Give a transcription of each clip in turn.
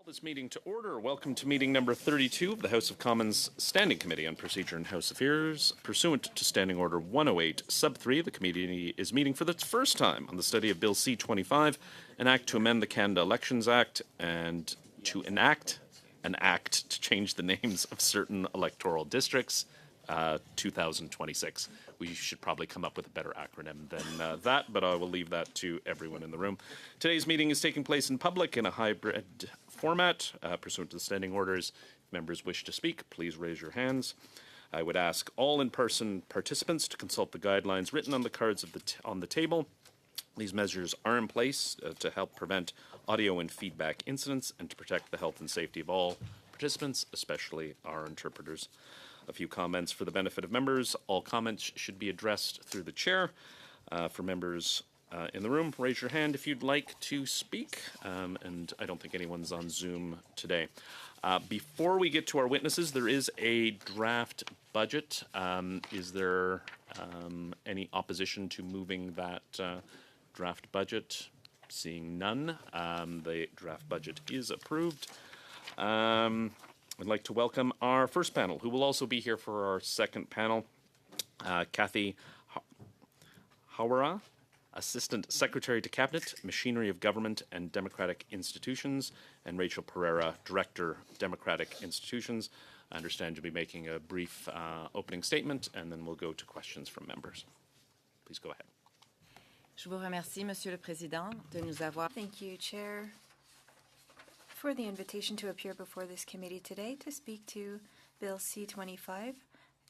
This meeting to order. Welcome to meeting number 32 of the House of Commons Standing Committee on Procedure and House Affairs. Pursuant to Standing Order 108, Sub 3, the committee is meeting for the first time on the study of Bill C-25, an act to amend the Canada Elections Act and to enact an act to change the names of certain electoral districts, 2026. We should probably come up with a better acronym than that, but I will leave that to everyone in the room. Today's meeting is taking place in public in a hybrid format, pursuant to the standing orders. If members wish to speak, please raise your hands. I would ask all in-person participants to consult the guidelines written on the cards on the table. These measures are in place to help prevent audio and feedback incidents and to protect the health and safety of all participants, especially our interpreters. A few comments for the benefit of members. All comments should be addressed through the chair. For members in the room, raise your hand if you'd like to speak. And I don't think anyone's on Zoom today. Before we get to our witnesses, there is a draft budget. Is there any opposition to moving that draft budget? Seeing none, the draft budget is approved. I'd like to welcome our first panel, who will also be here for our second panel. Kathy Howara, Assistant Secretary to Cabinet, Machinery of Government and Democratic Institutions, and Rachel Pereira, Director, Democratic Institutions. I understand you'll be making a brief opening statement, and then we'll go to questions from members. Please go ahead. Je vous remercie, Monsieur le Président, de nous avoir. Thank you, Chair, for the invitation to appear before this committee today to speak to Bill C-25,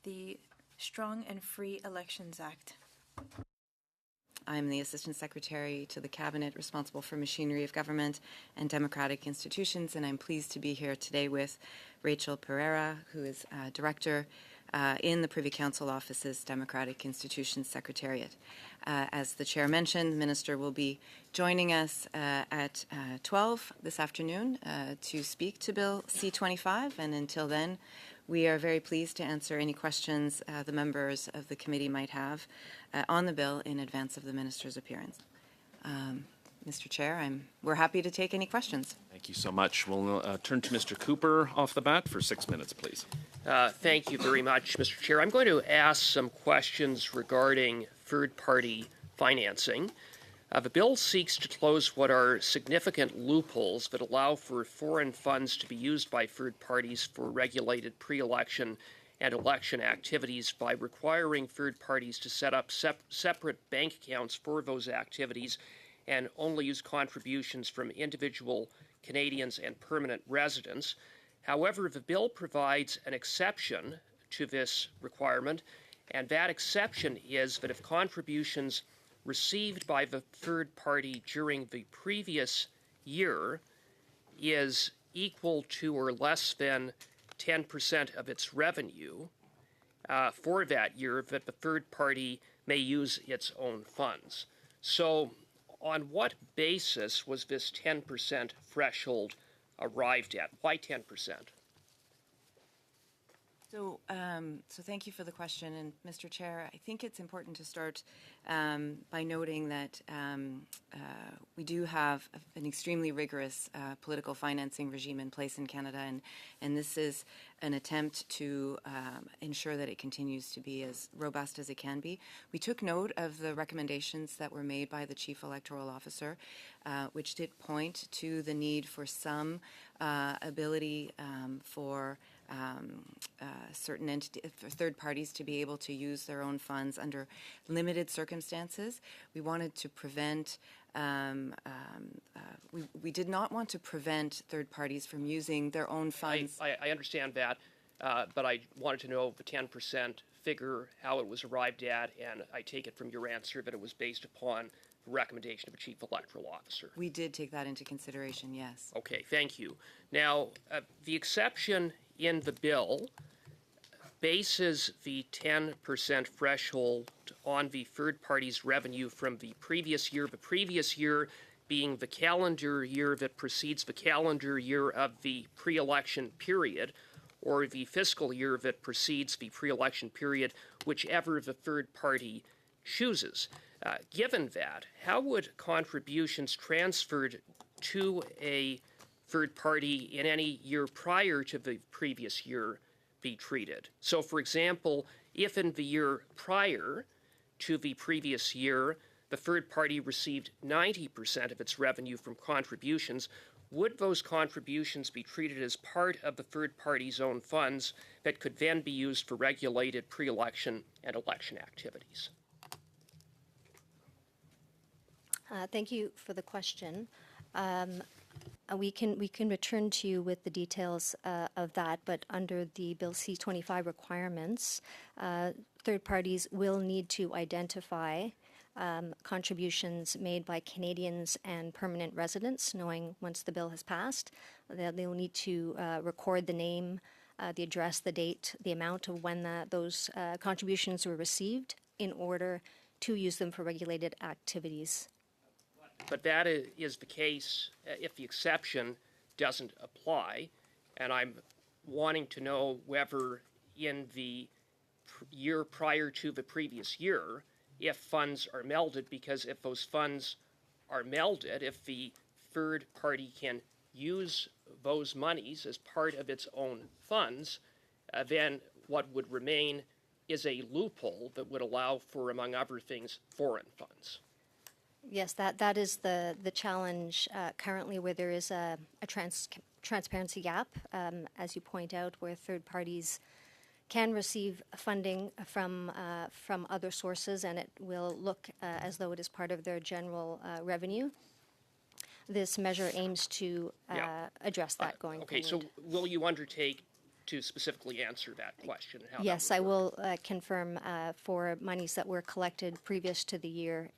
the Strong and Free Elections Act. I'm the Assistant Secretary to the Cabinet responsible for Machinery of Government and Democratic Institutions, and I'm pleased to be here today with Rachel Pereira, who is Director in the Privy Council Office's Democratic Institutions Secretariat. As the Chair mentioned, the Minister will be joining us at 12 this afternoon to speak to Bill C-25, and until then, we are very pleased to answer any questions the members of the committee might have on the bill in advance of the Minister's appearance. Mr. Chair, we're happy to take any questions. Thank you so much. We'll turn to Mr. Cooper off the bat for 6 minutes, please. Thank you very much, Mr. Chair. I'm going to ask some questions regarding third-party financing. The bill seeks to close what are significant loopholes that allow for foreign funds to be used by third parties for regulated pre-election and election activities by requiring third parties to set up separate bank accounts for those activities and only use contributions from individual Canadians and permanent residents. However, the bill provides an exception to this requirement, and that exception is that if contributions received by the third party during the previous year is equal to or less than 10% of its revenue for that year, that the third party may use its own funds. So on what basis was this 10% threshold arrived at? Why 10%? So thank you for the question, and Mr. Chair, I think it's important to start by noting that we do have an extremely rigorous political financing regime in place in Canada, and this is an attempt to ensure that it continues to be as robust as it can be. We took note of the recommendations that were made by the Chief Electoral Officer, which did point to the need for some ability for certain third parties to be able to use their own funds under limited circumstances. We wanted to prevent, we did not want to prevent third parties from using their own funds. I understand that, but I wanted to know the 10% figure, how it was arrived at, and I take it from your answer that it was based upon the recommendation of a Chief Electoral Officer. We did take that into consideration, yes. Okay, thank you. Now, the exception in the bill bases the 10% threshold on the third party's revenue from the previous year being the calendar year that precedes the calendar year of the pre-election period, or the fiscal year that precedes the pre-election period, whichever the third party chooses. Given that, how would contributions transferred to a third party in any year prior to the previous year be treated. So, for example, if in the year prior to the previous year, the third party received 90% of its revenue from contributions, would those contributions be treated as part of the third party's own funds that could then be used for regulated pre-election and election activities? Thank you for the question. We can return to you with the details of that, but under the Bill C-25 requirements, third parties will need to identify contributions made by Canadians and permanent residents, knowing once the bill has passed, that they will need to record the name, the address, the date, the amount of when those contributions were received in order to use them for regulated activities. But that is the case if the exception doesn't apply, and I'm wanting to know whether in the year prior to the previous year, if funds are melded, because if those funds are melded, if the third party can use those monies as part of its own funds, then what would remain is a loophole that would allow for, among other things, foreign funds. Yes, that is the challenge currently, where there is a transparency gap, as you point out, where third parties can receive funding from other sources, and it will look as though it is part of their general revenue. This measure aims to address that going forward. Okay, so will you undertake to specifically answer that question? And how Yes, that I would work? will confirm for monies that were collected previous to the year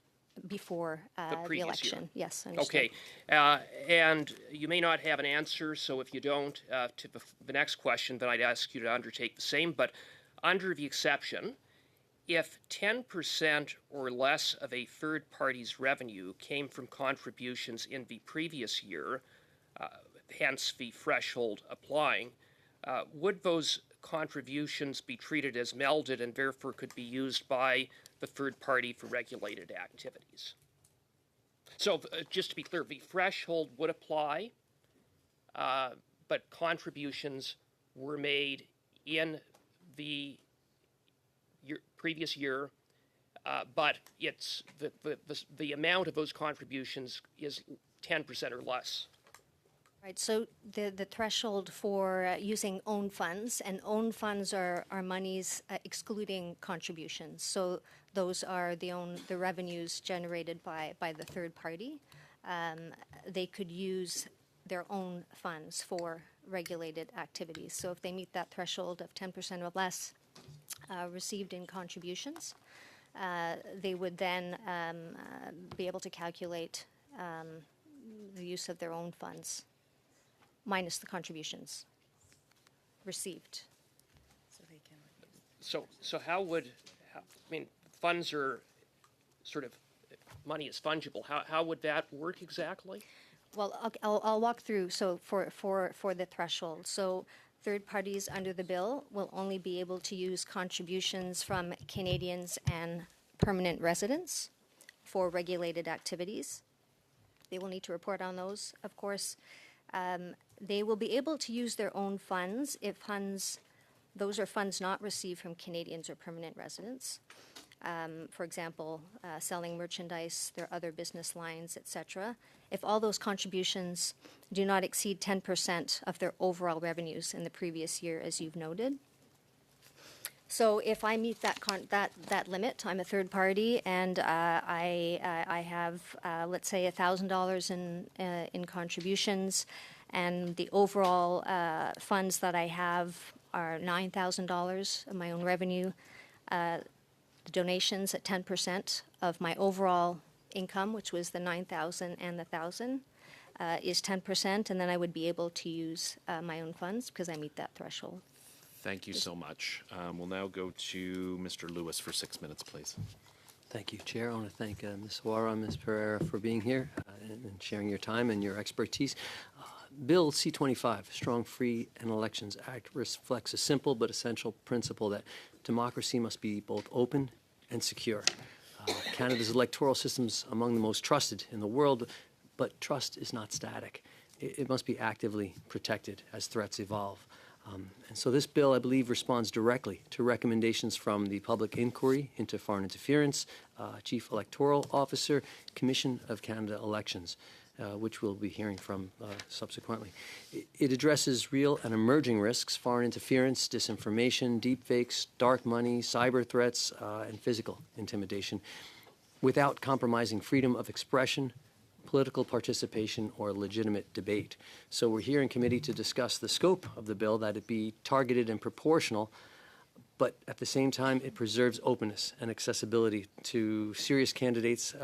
before the previous election. year. Yes, understood. Okay, and you may not have an answer, so if you don't, to the next question, then I'd ask you to undertake the same. But under the exception, if 10% or less of a third party's revenue came from contributions in the previous year, hence the threshold applying, would those contributions be treated as melded and therefore could be used by the third party for regulated activities? So just to be clear, the threshold would apply, but contributions were made in the previous year, but it's the amount of those contributions is 10% or less. Right, so the threshold for using own funds, and own funds are monies excluding contributions. So those are the revenues generated by the third party. They could use their own funds for regulated activities. So if they meet that threshold of 10% or less received in contributions, they would then be able to calculate the use of their own funds, minus the contributions received. So they can. So how would, I mean, funds are sort of, money is fungible. How would that work exactly? Well, I'll walk through. So for the threshold, so third parties under the bill will only be able to use contributions from Canadians and permanent residents for regulated activities. They will need to report on those, of course. They will be able to use their own funds if those are funds not received from Canadians or permanent residents. For example, selling merchandise, their other business lines, etc. If all those contributions do not exceed 10% of their overall revenues in the previous year, as you've noted. So if I meet that limit, I'm a third party, and I have, let's say, $1,000 in contributions, and the overall funds that I have are $9,000 of my own revenue. The donations at 10% of my overall income, which was the $9,000 and the $1,000, is 10%, and then I would be able to use my own funds because I meet that threshold. Thank you so much. We'll now go to Mr. Lewis for 6 minutes, please. Thank you, Chair. I want to thank Ms. Suara and Ms. Pereira for being here and sharing your time and your expertise. Bill C-25, Strong, Free, and Elections Act, reflects a simple but essential principle that democracy must be both open and secure. Canada's electoral system is among the most trusted in the world, but trust is not static. it must be actively protected as threats evolve. And so this bill, I believe, responds directly to recommendations from the Public Inquiry into Foreign Interference, Chief Electoral Officer, Commission of Canada Elections, which we'll be hearing from subsequently. It addresses real and emerging risks: foreign interference, disinformation, deepfakes, dark money, cyber threats, and physical intimidation, without compromising freedom of expression, political participation, or legitimate debate. So we're here in committee to discuss the scope of the bill, that it be targeted and proportional, but at the same time it preserves openness and accessibility to serious candidates,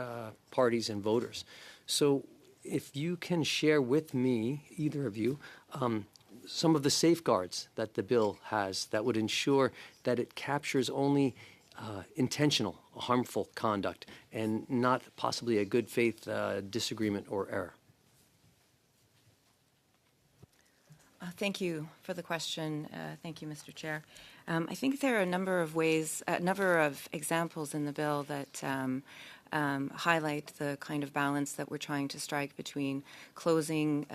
parties, and voters. So if you can share with me, either of you, some of the safeguards that the bill has that would ensure that it captures only intentional, harmful conduct and not possibly a good faith disagreement or error. Thank you for the question. Thank you, Mr. Chair. I think there are a number of ways, a number of examples in the bill that highlight the kind of balance that we're trying to strike between closing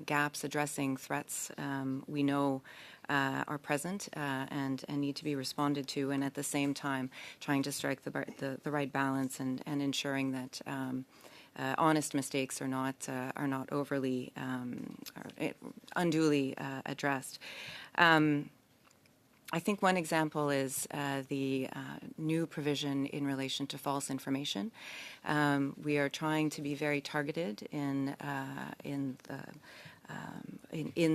gaps, addressing threats we know are present and need to be responded to, and at the same time trying to strike the right balance and ensuring that honest mistakes are not overly or unduly addressed. I think one example is the new provision in relation to false information. We are trying to be very targeted in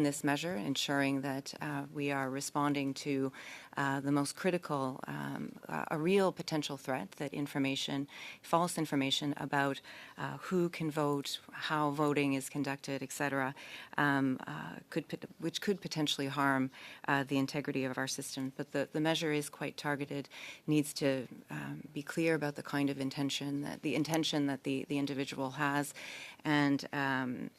this measure, ensuring that we are responding to the most critical, a real potential threat that false information about who can vote, how voting is conducted, etc., which could potentially harm the integrity of our system. But the measure is quite targeted, needs to be clear about the kind of intention that the individual has, and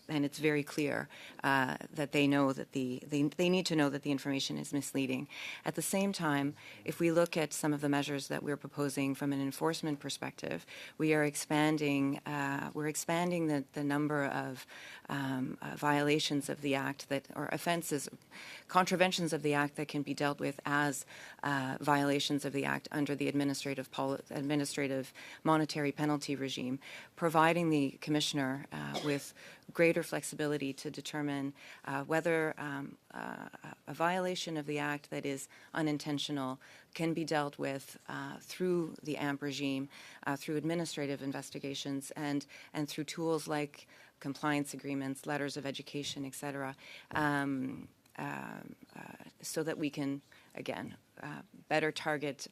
it's very clear that they know that they need to know that the information is misleading. At the same time, if we look at some of the measures that we're proposing from an enforcement perspective, we are expanding the number of violations of the Act or offences, contraventions of the Act that can be dealt with as violations of the Act under the administrative monetary penalty regime, providing the Commissioner with greater flexibility to determine whether a violation of the Act that is unintentional can be dealt with through the AMP regime, through administrative investigations, and through tools like compliance agreements, letters of education, etc., so that we can, again, better target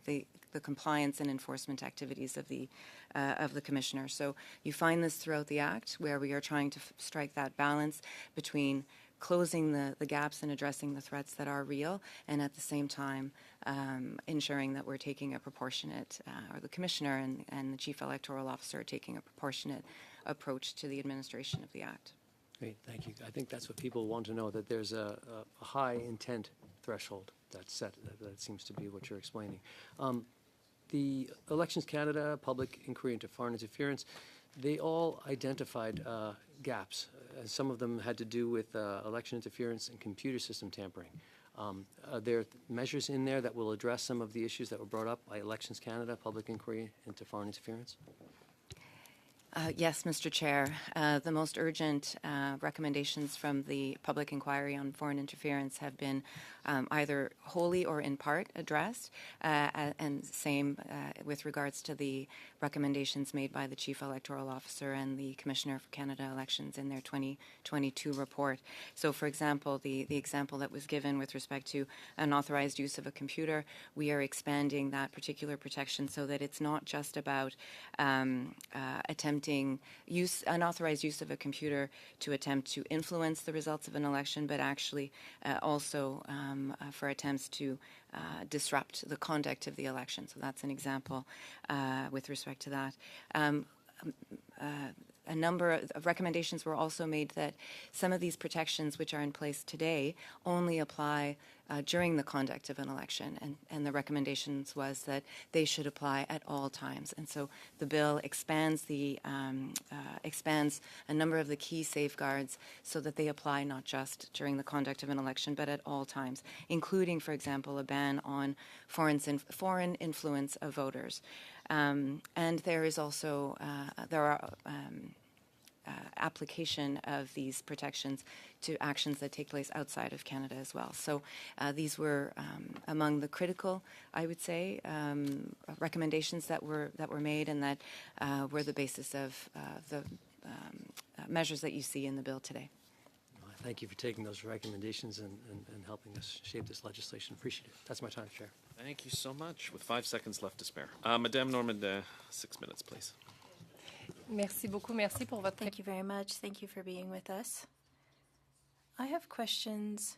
the compliance and enforcement activities of the Commissioner. So you find this throughout the Act, where we are trying to strike that balance between closing the gaps and addressing the threats that are real, and at the same time ensuring that we're taking a proportionate, or the Commissioner and the Chief Electoral Officer are taking a proportionate approach to the administration of the Act. Great, thank you. I think that's what people want to know, that there's a high intent threshold that's set. That seems to be what you're explaining. The Elections Canada, Public Inquiry into Foreign Interference, they all identified gaps. Some of them had to do with election interference and computer system tampering. Are there measures in there that will address some of the issues that were brought up by Elections Canada, Public Inquiry into Foreign Interference? Yes, Mr. Chair. The most urgent recommendations from the Public Inquiry on Foreign Interference have been either wholly or in part addressed, and same with regards to the recommendations made by the Chief Electoral Officer and the Commissioner for Canada Elections in their 2022 report. So, for example, the example that was given with respect to unauthorized use of a computer, we are expanding that particular protection so that it's not just about attempting unauthorized use of a computer to attempt to influence the results of an election, but actually also for attempts to disrupt the conduct of the election. So that's an example with respect to that. A number of recommendations were also made that some of these protections which are in place today only apply during the conduct of an election, and the recommendations was that they should apply at all times. And so the bill expands expands a number of the key safeguards so that they apply not just during the conduct of an election, but at all times, including, for example, a ban on foreign influence of voters. And there is also application of these protections to actions that take place outside of Canada as well. So these were among the critical, I would say, recommendations that were made, and that were the basis of the measures that you see in the bill today. Thank you for taking those recommendations and helping us shape this legislation. Appreciate it. That's my time, Chair. Thank you so much. With 5 seconds left to spare. Madame Normand, 6 minutes, please. Merci beaucoup. Merci pour votre. Thank you very much. Thank you for being with us. I have questions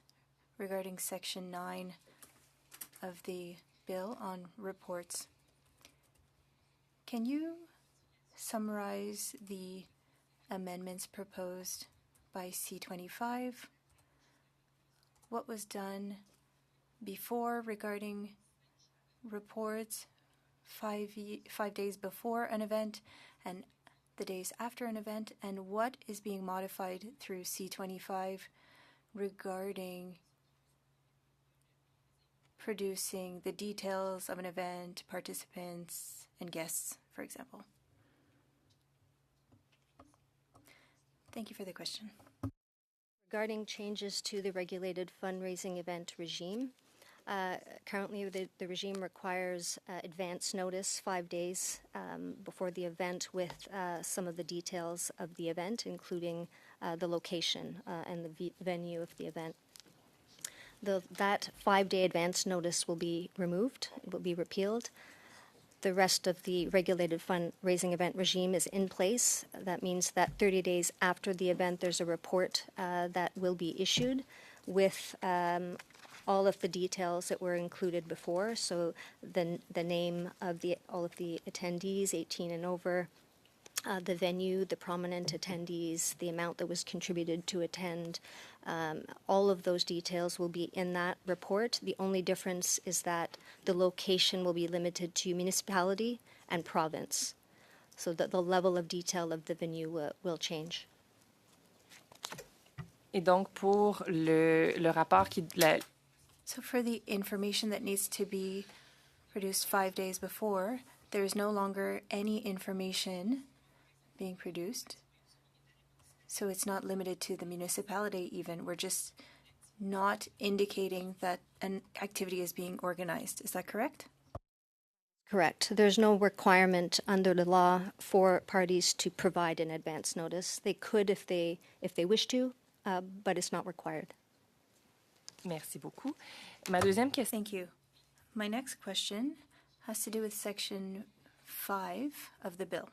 regarding Section 9 of the bill on reports. Can you summarize the amendments proposed by C25? What was done before regarding reports 5 days before an event and the days after an event, and what is being modified through C25 regarding producing the details of an event, participants, and guests, for example? Thank you for the question. Regarding changes to the regulated fundraising event regime, currently the regime requires advance notice 5 days before the event with some of the details of the event, including the location and the venue of the event. That 5-day advance notice will be removed, it will be repealed. The rest of the regulated fundraising event regime is in place. That means that 30 days after the event, there's a report that will be issued with all of the details that were included before. So the name of all of the attendees, 18 and over, the venue, the prominent attendees, the amount that was contributed to attend. All of those details will be in that report. The only difference is that the location will be limited to municipality and province. So that the level of detail of the venue will change. Et donc pour le rapport So for the information that needs to be produced 5 days before, there is no longer any information being produced. So it's not limited to the municipality even. We're just not indicating that an activity is being organized. Is that correct? Correct. There's no requirement under the law for parties to provide an advance notice. They could if they wish to, but it's not required. Merci beaucoup. Ma deuxième question. Thank you. My next question has to do with Section 5 of the bill.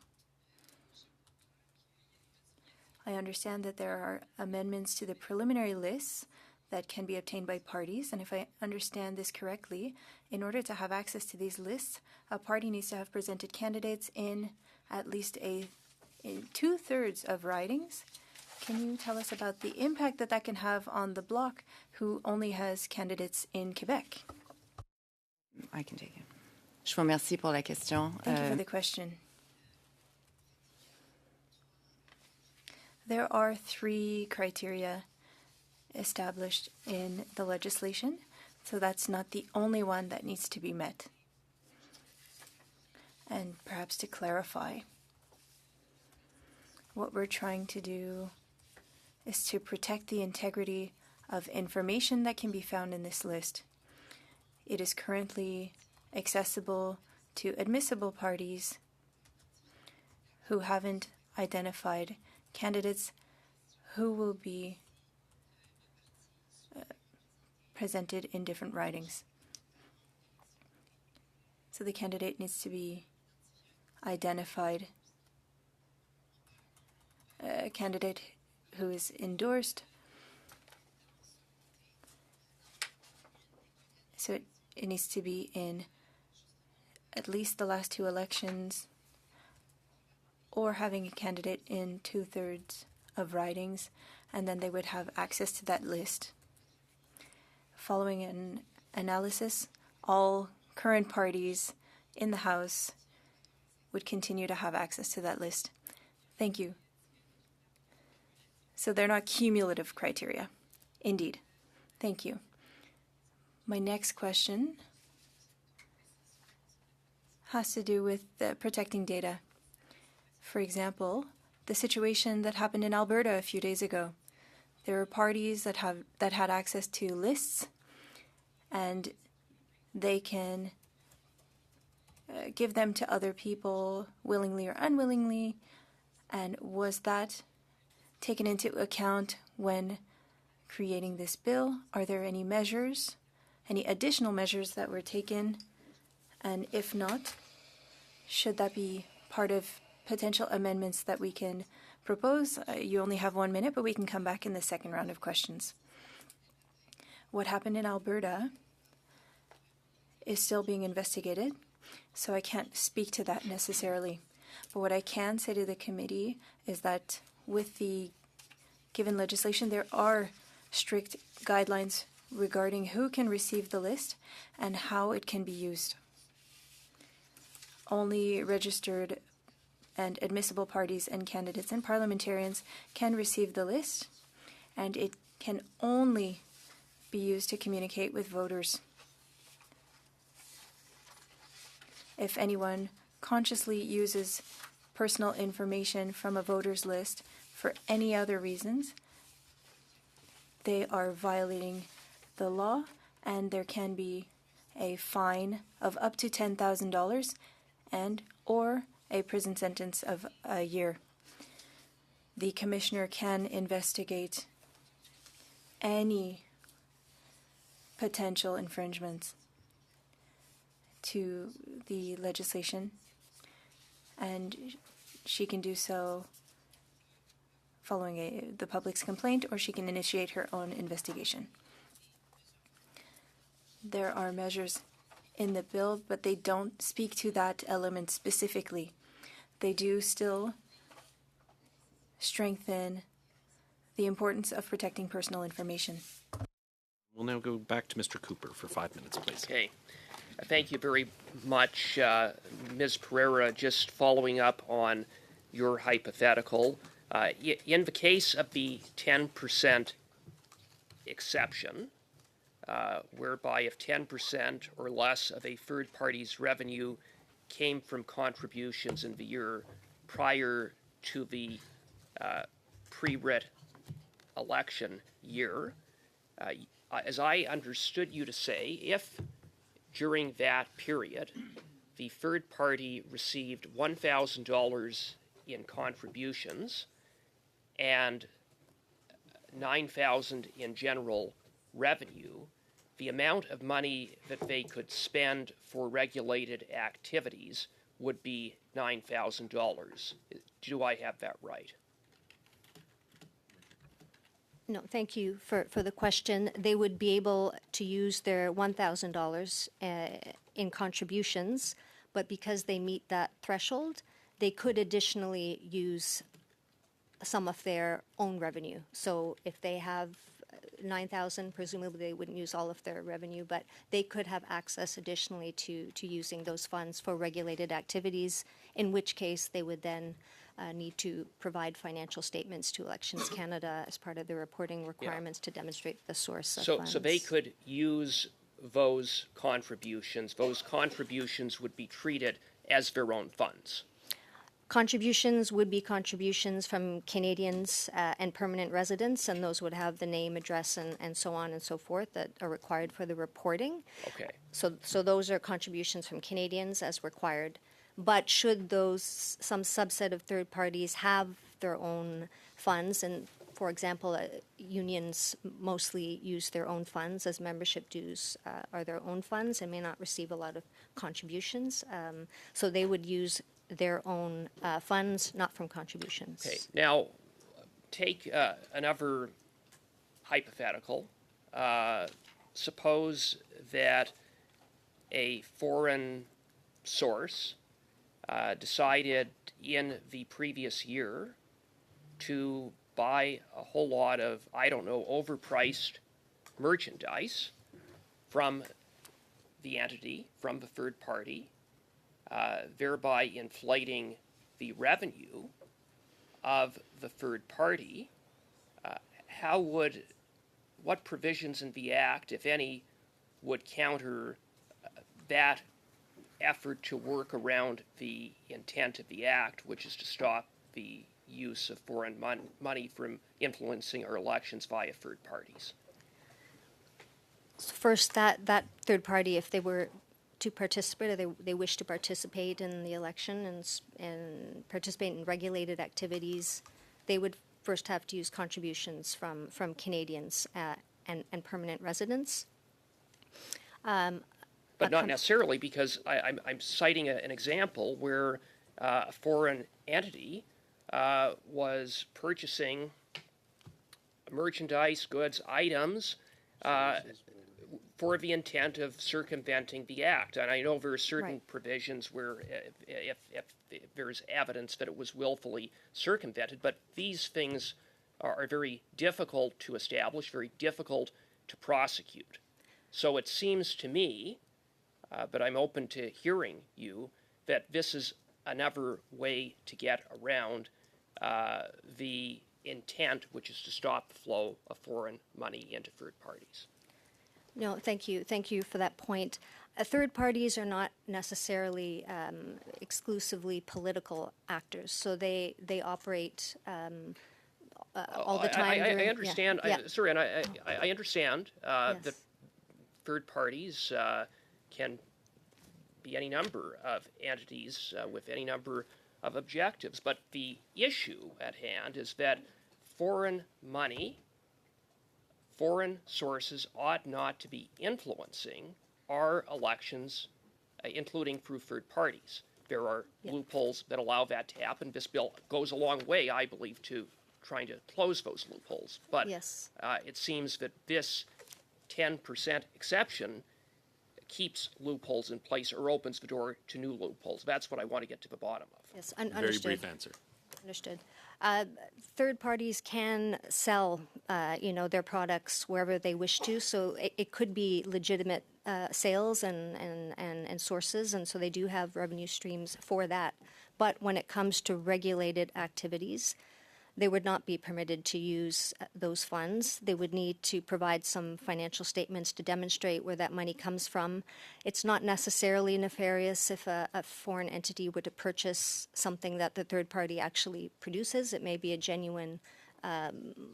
I understand that there are amendments to the preliminary lists that can be obtained by parties, and if I understand this correctly, in order to have access to these lists, a party needs to have presented candidates in at least in 2/3 of ridings. Can you tell us about the impact that can have on the Bloc, who only has candidates in Quebec? I can take it. Je vous remercie pour la question. Thank you for the question. There are 3 criteria established in the legislation, so that's not the only one that needs to be met. And perhaps to clarify, what we're trying to do is to protect the integrity of information that can be found in this list. It is currently accessible to admissible parties who haven't identified candidates who will be presented in different ridings. So the candidate needs to be identified, a candidate who is endorsed. So it needs to be in at least the last 2 elections, or having a candidate in 2/3 of ridings, and then they would have access to that list. following an analysis, all current parties in the House would continue to have access to that list. Thank you. So they're not cumulative criteria. Indeed. Thank you. My next question has to do with protecting data. For example, the situation that happened in Alberta a few days ago. There were parties that had access to lists, and they can give them to other people willingly or unwillingly. And was that taken into account when creating this bill? Are there any measures, any additional measures that were taken? And if not, should that be part of potential amendments that we can propose? You only have 1 minute, but we can come back in the second round of questions. What happened in Alberta is still being investigated, so I can't speak to that necessarily. But what I can say to the committee is that with the given legislation, there are strict guidelines regarding who can receive the list and how it can be used. Only registered and admissible parties and candidates and parliamentarians can receive the list, and it can only be used to communicate with voters. If anyone consciously uses personal information from a voter's list for any other reasons, they are violating the law, and there can be a fine of up to $10,000 and or a prison sentence of a year. The commissioner can investigate any potential infringements to the legislation, and she can do so following the public's complaint, or she can initiate her own investigation. There are measures in the bill, but they don't speak to that element specifically. They do still strengthen the importance of protecting personal information. We'll now go back to Mr. Cooper for 5 minutes, please. Okay. Thank you very much, Ms. Pereira. Just following up on your hypothetical, in the case of the 10% exception, whereby if 10% or less of a third party's revenue came from contributions in the year prior to the pre-writ election year, as I understood you to say, if during that period the third party received $1,000 in contributions and $9,000 in general revenue, the amount of money that they could spend for regulated activities would be $9,000. Do I have that right? No, thank you for the question. They would be able to use their $1,000 in contributions, but because they meet that threshold, they could additionally use some of their own revenue. So if they have $9,000, presumably they wouldn't use all of their revenue, but they could have access additionally to using those funds for regulated activities, in which case they would then need to provide financial statements to Elections Canada as part of the reporting requirements to demonstrate the source of funds. So they could use those contributions. Those contributions would be treated as their own funds. Contributions would be contributions from Canadians and permanent residents, and those would have the name, address, and so on and so forth that are required for the reporting. Okay. So those are contributions from Canadians as required. But should some subset of third parties have their own funds, and for example, unions mostly use their own funds as membership dues are their own funds and may not receive a lot of contributions. So they would use their own funds, not from contributions. Okay. Now, take another hypothetical. Suppose that a foreign source decided in the previous year to buy a whole lot of, I don't know, overpriced merchandise from the entity, from the third party, thereby inflating the revenue of the third party, what provisions in the Act, if any, would counter that effort to work around the intent of the Act, which is to stop the use of foreign money from influencing our elections via third parties? So first, that third party, if they were to participate or they wish to participate in the election and participate in regulated activities, they would first have to use contributions from Canadians and permanent residents. But not necessarily, because I'm citing an example where a foreign entity was purchasing merchandise, goods, items for the intent of circumventing the Act. And I know there are certain provisions where if there's evidence that it was willfully circumvented, but these things are very difficult to establish, very difficult to prosecute. So it seems to me, but I'm open to hearing you, that this is another way to get around the intent, which is to stop the flow of foreign money into third parties. No, thank you. Thank you for that point. Third parties are not necessarily exclusively political actors, so they operate all the time. I understand. Yeah. I understand Yes. that third parties can be any number of entities with any number of objectives, but the issue at hand is that foreign money, foreign sources ought not to be influencing our elections, including through third parties. There are loopholes that allow that to happen. This bill goes a long way, I believe, to trying to close those loopholes. But it seems that this 10% exception keeps loopholes in place or opens the door to new loopholes. That's what I want to get to the bottom of. Yes, Very understood. brief answer. Understood. Third parties can sell, their products wherever they wish to. So it could be legitimate sales and sources, and so they do have revenue streams for that. But when it comes to regulated activities, they would not be permitted to use those funds. They would need to provide some financial statements to demonstrate where that money comes from. It's not necessarily nefarious if a foreign entity were to purchase something that the third party actually produces. It may be a genuine,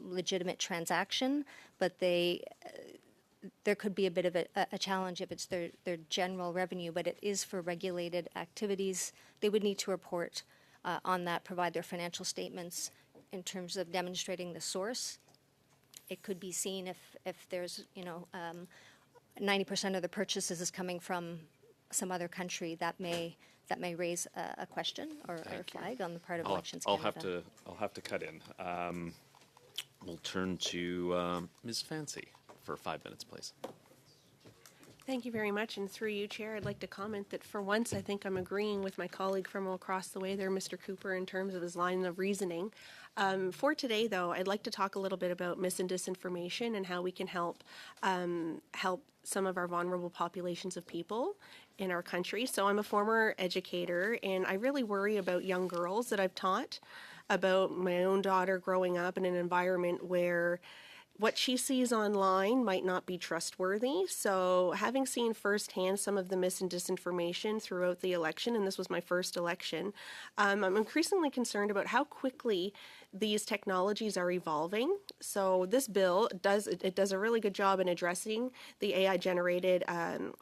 legitimate transaction, but there could be a bit of a challenge if it's their general revenue, but it is for regulated activities. They would need to report on that, provide their financial statements in terms of demonstrating the source. It could be seen if there's 90% of the purchases is coming from some other country, that may raise a question or a flag on the part of Elections Canada. I'll have to cut in. We'll turn to Ms. Fancy for 5 minutes, please. Thank you very much. And through you, Chair, I'd like to comment that for once, I think I'm agreeing with my colleague from across the way there, Mr. Cooper, in terms of his line of reasoning. For today, though, I'd like to talk a little bit about mis and disinformation and how we can help some of our vulnerable populations of people in our country. So I'm a former educator, and I really worry about young girls that I've taught, about my own daughter growing up in an environment where what she sees online might not be trustworthy. So having seen firsthand some of the mis and disinformation throughout the election, and this was my first election, I'm increasingly concerned about how quickly these technologies are evolving. So this bill does a really good job in addressing the AI-generated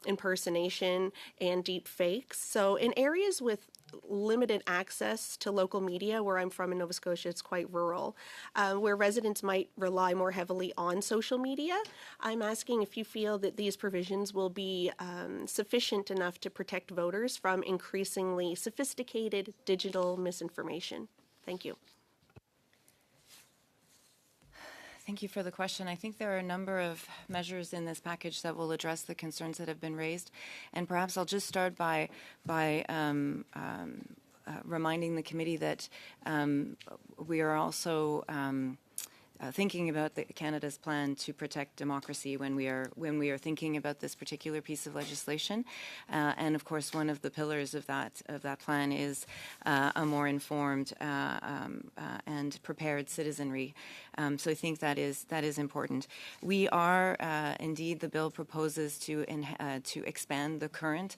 impersonation and deep fakes. So in areas with limited access to local media, where I'm from in Nova Scotia, it's quite rural, where residents might rely more heavily on social media, I'm asking if you feel that these provisions will be sufficient enough to protect voters from increasingly sophisticated digital misinformation. Thank you. Thank you for the question. I think there are a number of measures in this package that will address the concerns that have been raised, and perhaps I'll just start by reminding the committee that we are also thinking about Canada's plan to protect democracy when we are thinking about this particular piece of legislation. And of course, one of the pillars of that plan is a more informed and prepared citizenry. So I think that is important. We are indeed, the bill proposes to expand the current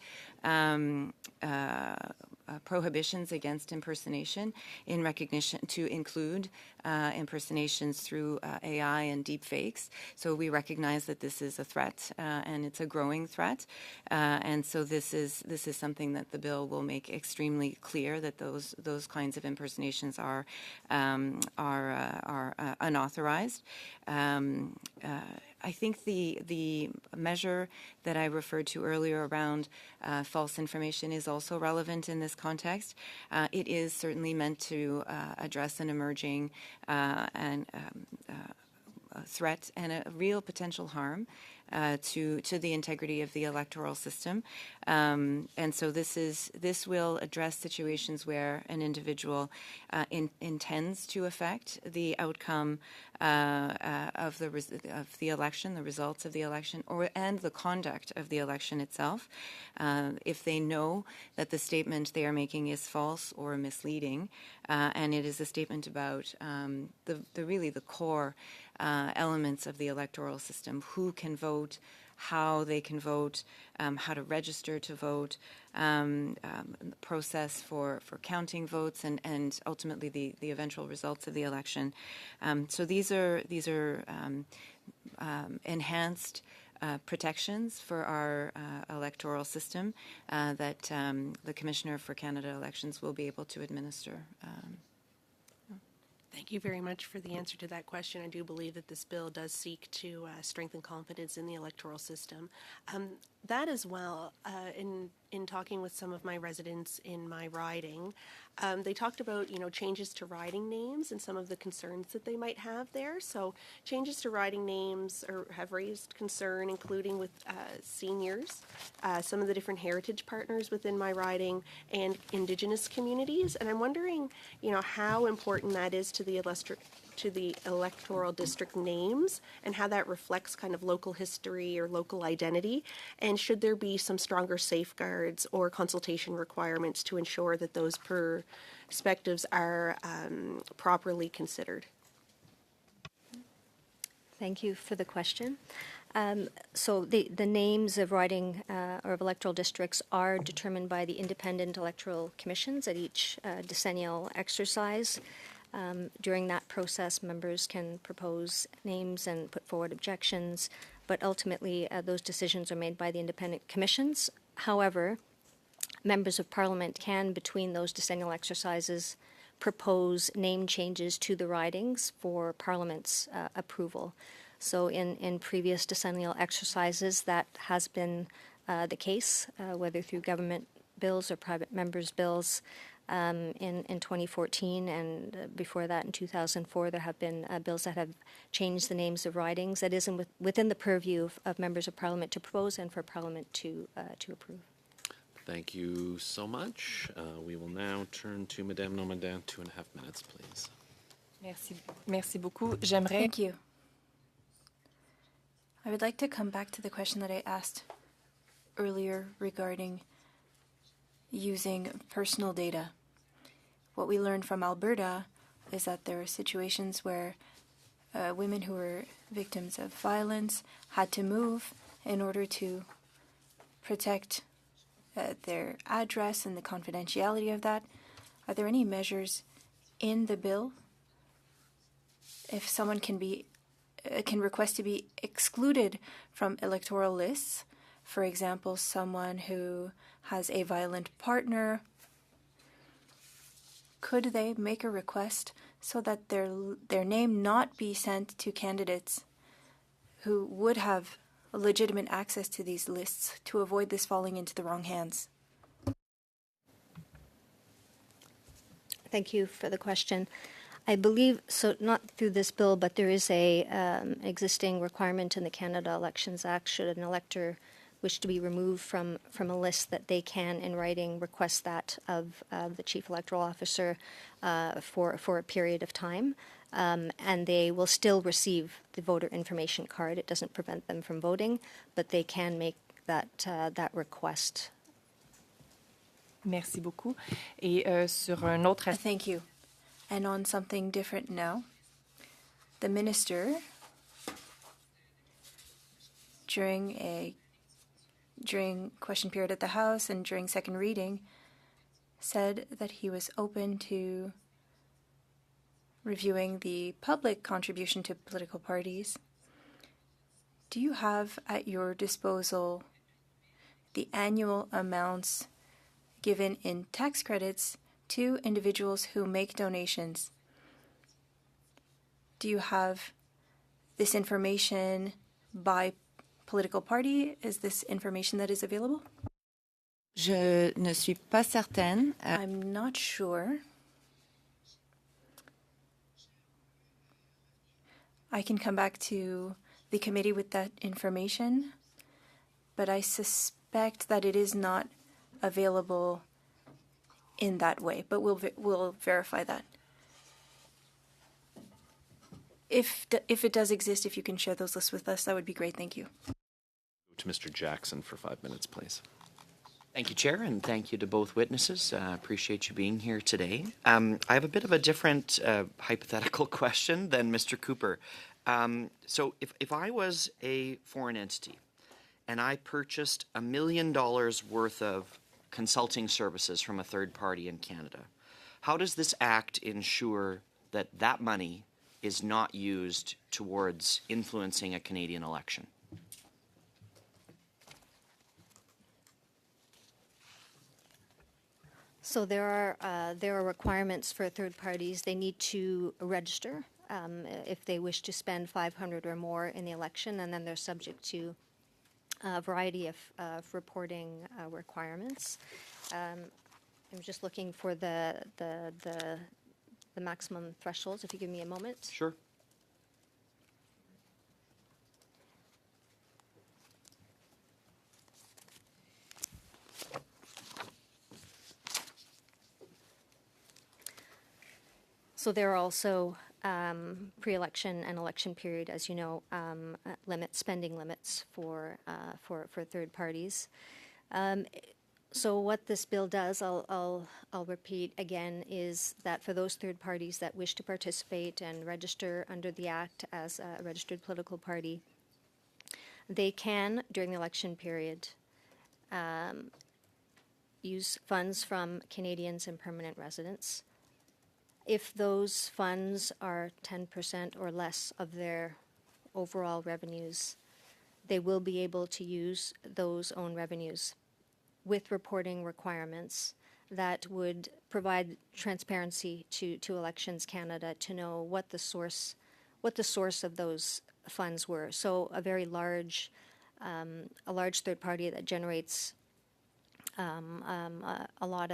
prohibitions against impersonation in recognition to include impersonations through AI and deep fakes. So we recognize that this is a threat and it's a growing threat. And so this is something that the bill will make extremely clear, that those kinds of impersonations are unauthorized. I think the measure that I referred to earlier around false information is also relevant in this context. It is certainly meant to address an emerging threat and a real potential harm to the integrity of the electoral system, and so this will address situations where an individual intends to affect the outcome of the election, the results of the election, and the conduct of the election itself. If they know that the statement they are making is false or misleading, and it is a statement about the core elements of the electoral system: who can vote, how they can vote, how to register to vote, the process for counting votes, and ultimately the eventual results of the election. So these are enhanced protections for our electoral system that the Commissioner for Canada Elections will be able to administer. Thank you very much for the answer to that question. I do believe that this bill does seek to strengthen confidence in the electoral system. That as well, in talking with some of my residents in my riding, they talked about changes to riding names and some of the concerns that they might have there. So changes to riding names have raised concern, including with seniors, some of the different heritage partners within my riding, and Indigenous communities. And I'm wondering, how important that is to the electoral district names, and how that reflects kind of local history or local identity, and should there be some stronger safeguards or consultation requirements to ensure that those perspectives are properly considered? Thank you for the question. So the names of riding or of electoral districts are determined by the independent electoral commissions at each decennial exercise. During that process, members can propose names and put forward objections, but ultimately those decisions are made by the independent commissions. However, members of Parliament can, between those decennial exercises, propose name changes to the ridings for Parliament's approval. So in previous decennial exercises, that has been the case, whether through government bills or private members' bills. In 2014 and before that in 2004, there have been bills that have changed the names of ridings. That is within the purview of members of Parliament to propose and for Parliament to approve. Thank you so much. We will now turn to Madame Normandin. 2.5 minutes, please. Merci beaucoup. J'aimerais. Thank you. I would like to come back to the question that I asked earlier regarding using personal data. What we learned from Alberta is that there are situations where women who were victims of violence had to move in order to protect their address and the confidentiality of that. Are there any measures in the bill if someone can request to be excluded from electoral lists? For example, someone who has a violent partner, could they make a request so that their name not be sent to candidates who would have legitimate access to these lists to avoid this falling into the wrong hands? Thank you for the question. I believe, so not through this bill, but there is a existing requirement in the Canada Elections Act. Should an elector wish to be removed from a list, that they can, in writing, request that of the Chief Electoral Officer for a period of time. And they will still receive the voter information card. It doesn't prevent them from voting, but they can make that request. Merci beaucoup. Et sur un autre aspect, Thank you. And on something different now, the minister, during question period at the House and during second reading, said that he was open to reviewing the public contribution to political parties. Do you have at your disposal the annual amounts given in tax credits to individuals who make donations? Do you have this information by political party? Is this information that is available? Je ne suis pas certaine. I'm not sure. I can come back to the committee with that information, but I suspect that it is not available in that way, but we'll verify that. If it does exist, if you can share those lists with us, that would be great. Thank you. To Mr. Jackson for 5 minutes, please. Thank you, Chair, and thank you to both witnesses. Appreciate you being here today. I have a bit of a different hypothetical question than Mr. Cooper. So if I was a foreign entity and I purchased $1 million worth of consulting services from a third party in Canada, how does this act ensure that that money is not used towards influencing a Canadian election? So there are requirements for third parties. They need to register if they wish to spend 500 or more in the election, and then they're subject to a variety of reporting requirements. I'm just looking for the maximum thresholds. If you give me a moment. Sure. So there are also pre-election and election period, as you know, spending limits for third parties. So what this bill does, I'll repeat again, is that for those third parties that wish to participate and register under the Act as a registered political party, they can, during the election period, use funds from Canadians and permanent residents. If those funds are 10% or less of their overall revenues, they will be able to use those own revenues with reporting requirements that would provide transparency to Elections Canada to know what the source of those funds were. So a very large third party that generates a lot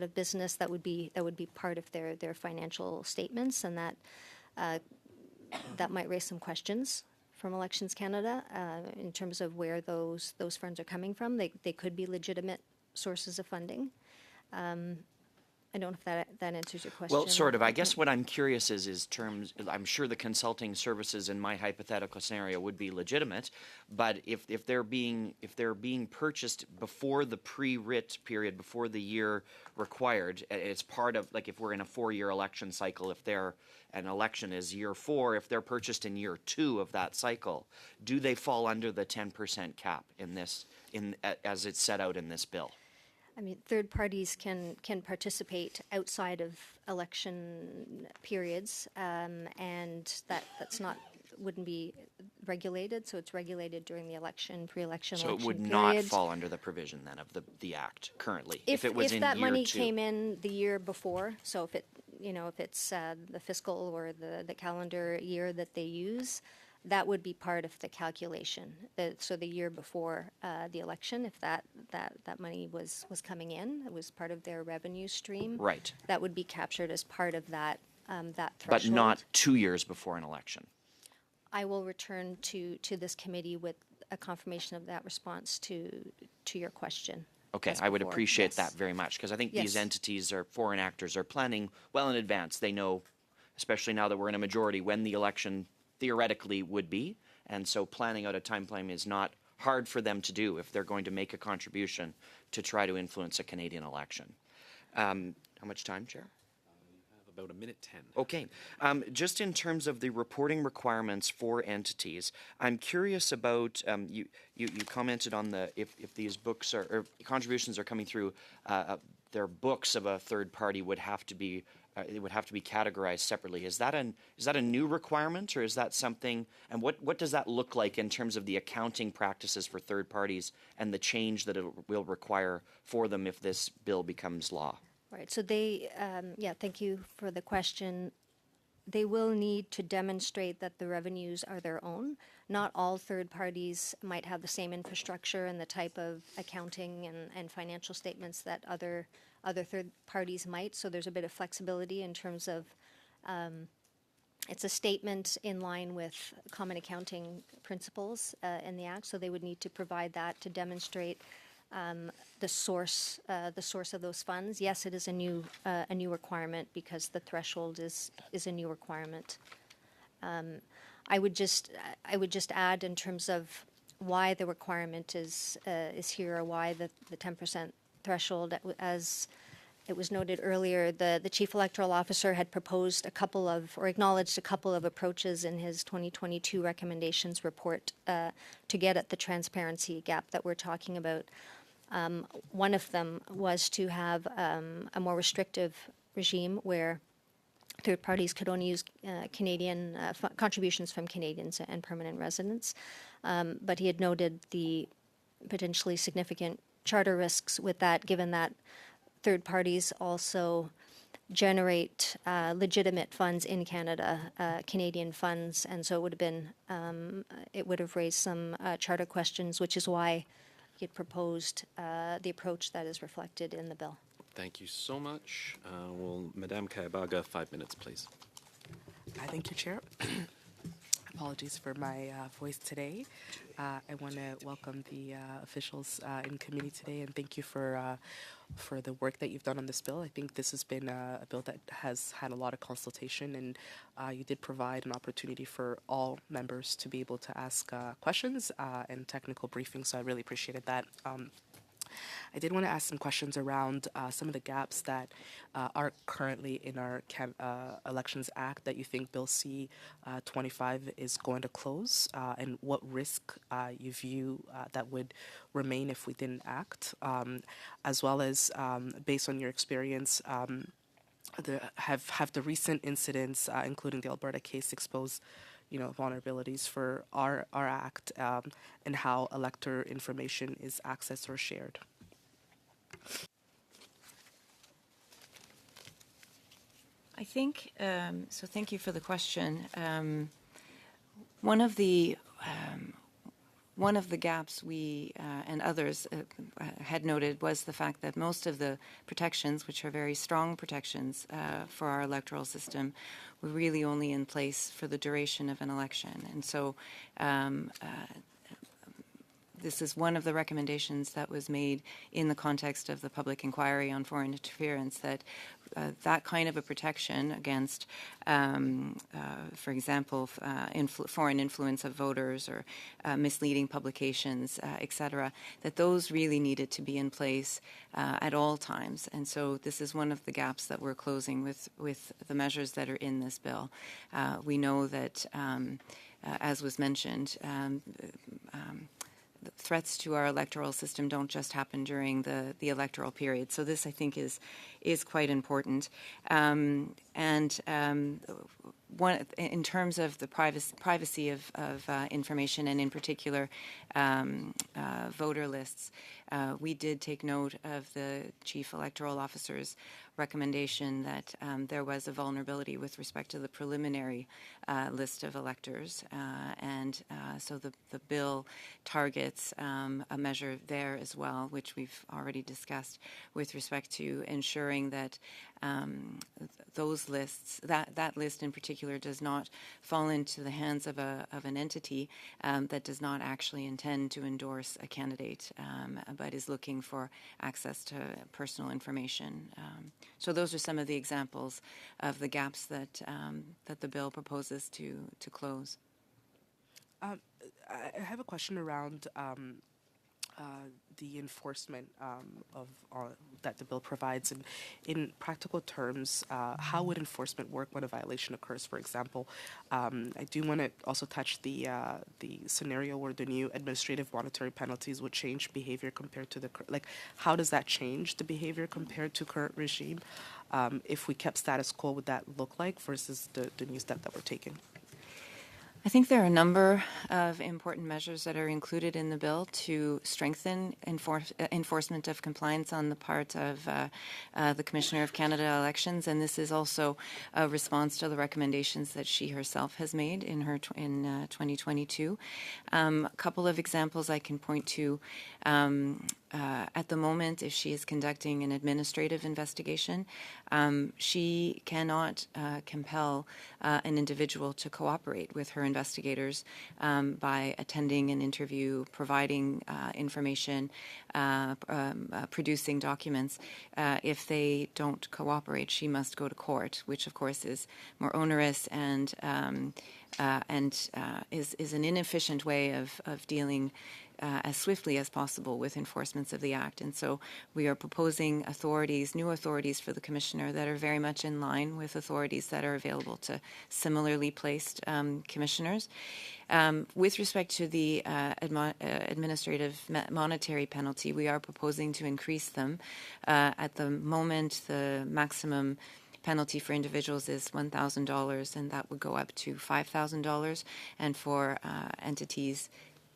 of business that would be part of their financial statements, and that might raise some questions from Elections Canada in terms of where those funds are coming from. They could be legitimate sources of funding. I don't know if that answers your question. Well, sort of. I guess what I'm curious is terms. I'm sure the consulting services in my hypothetical scenario would be legitimate, but if they're being purchased before the pre-writ period, before the year required, it's part of, like, if we're in a 4-year election cycle, if an election is year 4, if they're purchased in year 2 of that cycle, do they fall under the 10% cap as it's set out in this bill? I mean, third parties can participate outside of election periods, and wouldn't be regulated. So it's regulated during the election, pre-election, so election it would period. not fall under the provision then of the Act currently if it was in that year money 2. came in the year before. So if it's the fiscal or the calendar year that they use, that would be part of the calculation. So the year before the election, if that money was coming in, it was part of their revenue stream. Right. That would be captured as part of that threshold. But not 2 years before an election. I will return to this committee with a confirmation of that response to your question. Okay, as I would before. appreciate Yes. that very much because I think these Yes. entities or foreign actors are planning well in advance. They know, especially now that we're in a majority, when the election theoretically would be. And so planning out a time frame is not hard for them to do if they're going to make a contribution to try to influence a Canadian election. How much time, Chair? About a minute 10. Okay. Just in terms of the reporting requirements for entities, I'm curious about, you commented on the, if these books are, or contributions are coming through, their books of a third party would have to be, it would have to be categorized separately. Is that a new requirement, or is that something, and what does that look like in terms of the accounting practices for third parties and the change that it will require for them if this bill becomes law? Right, so they, thank you for the question. They will need to demonstrate that the revenues are their own. Not all third parties might have the same infrastructure and the type of accounting and financial statements that other third parties might, so there's a bit of flexibility in terms of it's a statement in line with common accounting principles in the Act, so they would need to provide that to demonstrate the source of those funds. Yes, it is a new requirement because the threshold is a new requirement. I would just add in terms of why the requirement is here, or why the 10% threshold, as it was noted earlier, the Chief Electoral Officer had proposed acknowledged a couple of approaches in his 2022 recommendations report to get at the transparency gap that we're talking about. One of them was to have a more restrictive regime where third parties could only use Canadian contributions from Canadians and permanent residents. But he had noted the potentially significant charter risks with that, given that third parties also generate legitimate funds in Canada, Canadian funds, and so it would have raised some charter questions, which is why he had proposed the approach that is reflected in the bill. Thank you so much. Madame Kayabaga, 5 minutes, please. Thank you, Chair. Apologies for my voice today. I want to welcome the officials in committee today and thank you for the work that you've done on this bill. I think this has been a bill that has had a lot of consultation, and you did provide an opportunity for all members to be able to ask questions and technical briefings, so I really appreciated that. I did want to ask some questions around some of the gaps that are currently in our Elections Act that you think Bill C-25 is going to close, and what risk you view that would remain if we didn't act, as well as, based on your experience, have the recent incidents, including the Alberta case, exposed vulnerabilities for our act and how elector information is accessed or shared. I think, so thank you for the question. One of the gaps we and others had noted was the fact that most of the protections, which are very strong protections for our electoral system, were really only in place for the duration of an election. And so this is one of the recommendations that was made in the context of the public inquiry on foreign interference, that that kind of a protection against, for example, foreign influence of voters or misleading publications, etc., that those really needed to be in place at all times. And so this is one of the gaps that we're closing with the measures that are in this bill. We know that, as was mentioned, threats to our electoral system don't just happen during the electoral period. So this, I think, is quite important. One, in terms of the privacy of information, and in particular voter lists, we did take note of the Chief Electoral Officer's recommendation that there was a vulnerability with respect to the preliminary list of electors, and so the bill targets a measure there as well, which we've already discussed, with respect to ensuring that those lists, that list in particular, does not fall into the hands of an entity that does not actually intend to endorse a candidate, but is looking for access to personal information. So those are some of the examples of the gaps that the bill proposes to close. I have a question around the enforcement of that the bill provides. And in practical terms, how would enforcement work when a violation occurs? For example, I do want to also touch the scenario where the new administrative monetary penalties would change behavior compared to how does that change the behavior compared to current regime? If we kept status quo, would that look like versus the new step that we're taking? I think there are a number of important measures that are included in the bill to strengthen enforcement of compliance on the part of the Commissioner of Canada Elections, and this is also a response to the recommendations that she herself has made in 2022. A couple of examples I can point to. At the moment, if she is conducting an administrative investigation, she cannot compel an individual to cooperate with her investigators by attending an interview, providing information, producing documents. If they don't cooperate, she must go to court, which of course is more onerous and is an inefficient way of dealing as swiftly as possible with enforcements of the Act. And so we are proposing new authorities for the Commissioner that are very much in line with authorities that are available to similarly placed Commissioners. With respect to the administrative monetary penalty, we are proposing to increase them. At the moment, the maximum penalty for individuals is $1,000, and that would go up to $5,000. And for entities,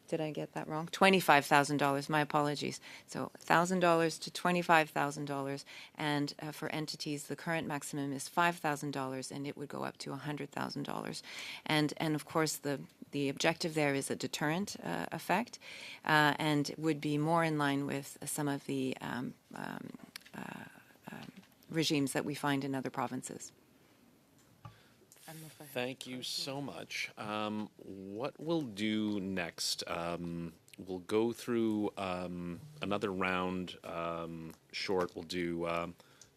did I get that wrong? $25,000. My apologies. So $1,000 to $25,000, and for entities, the current maximum is $5,000, and it would go up to $100,000. And of course, the objective there is a deterrent effect, and would be more in line with some of the regimes that we find in other provinces. Thank you so much. What we'll do next, we'll go through another round short. We'll do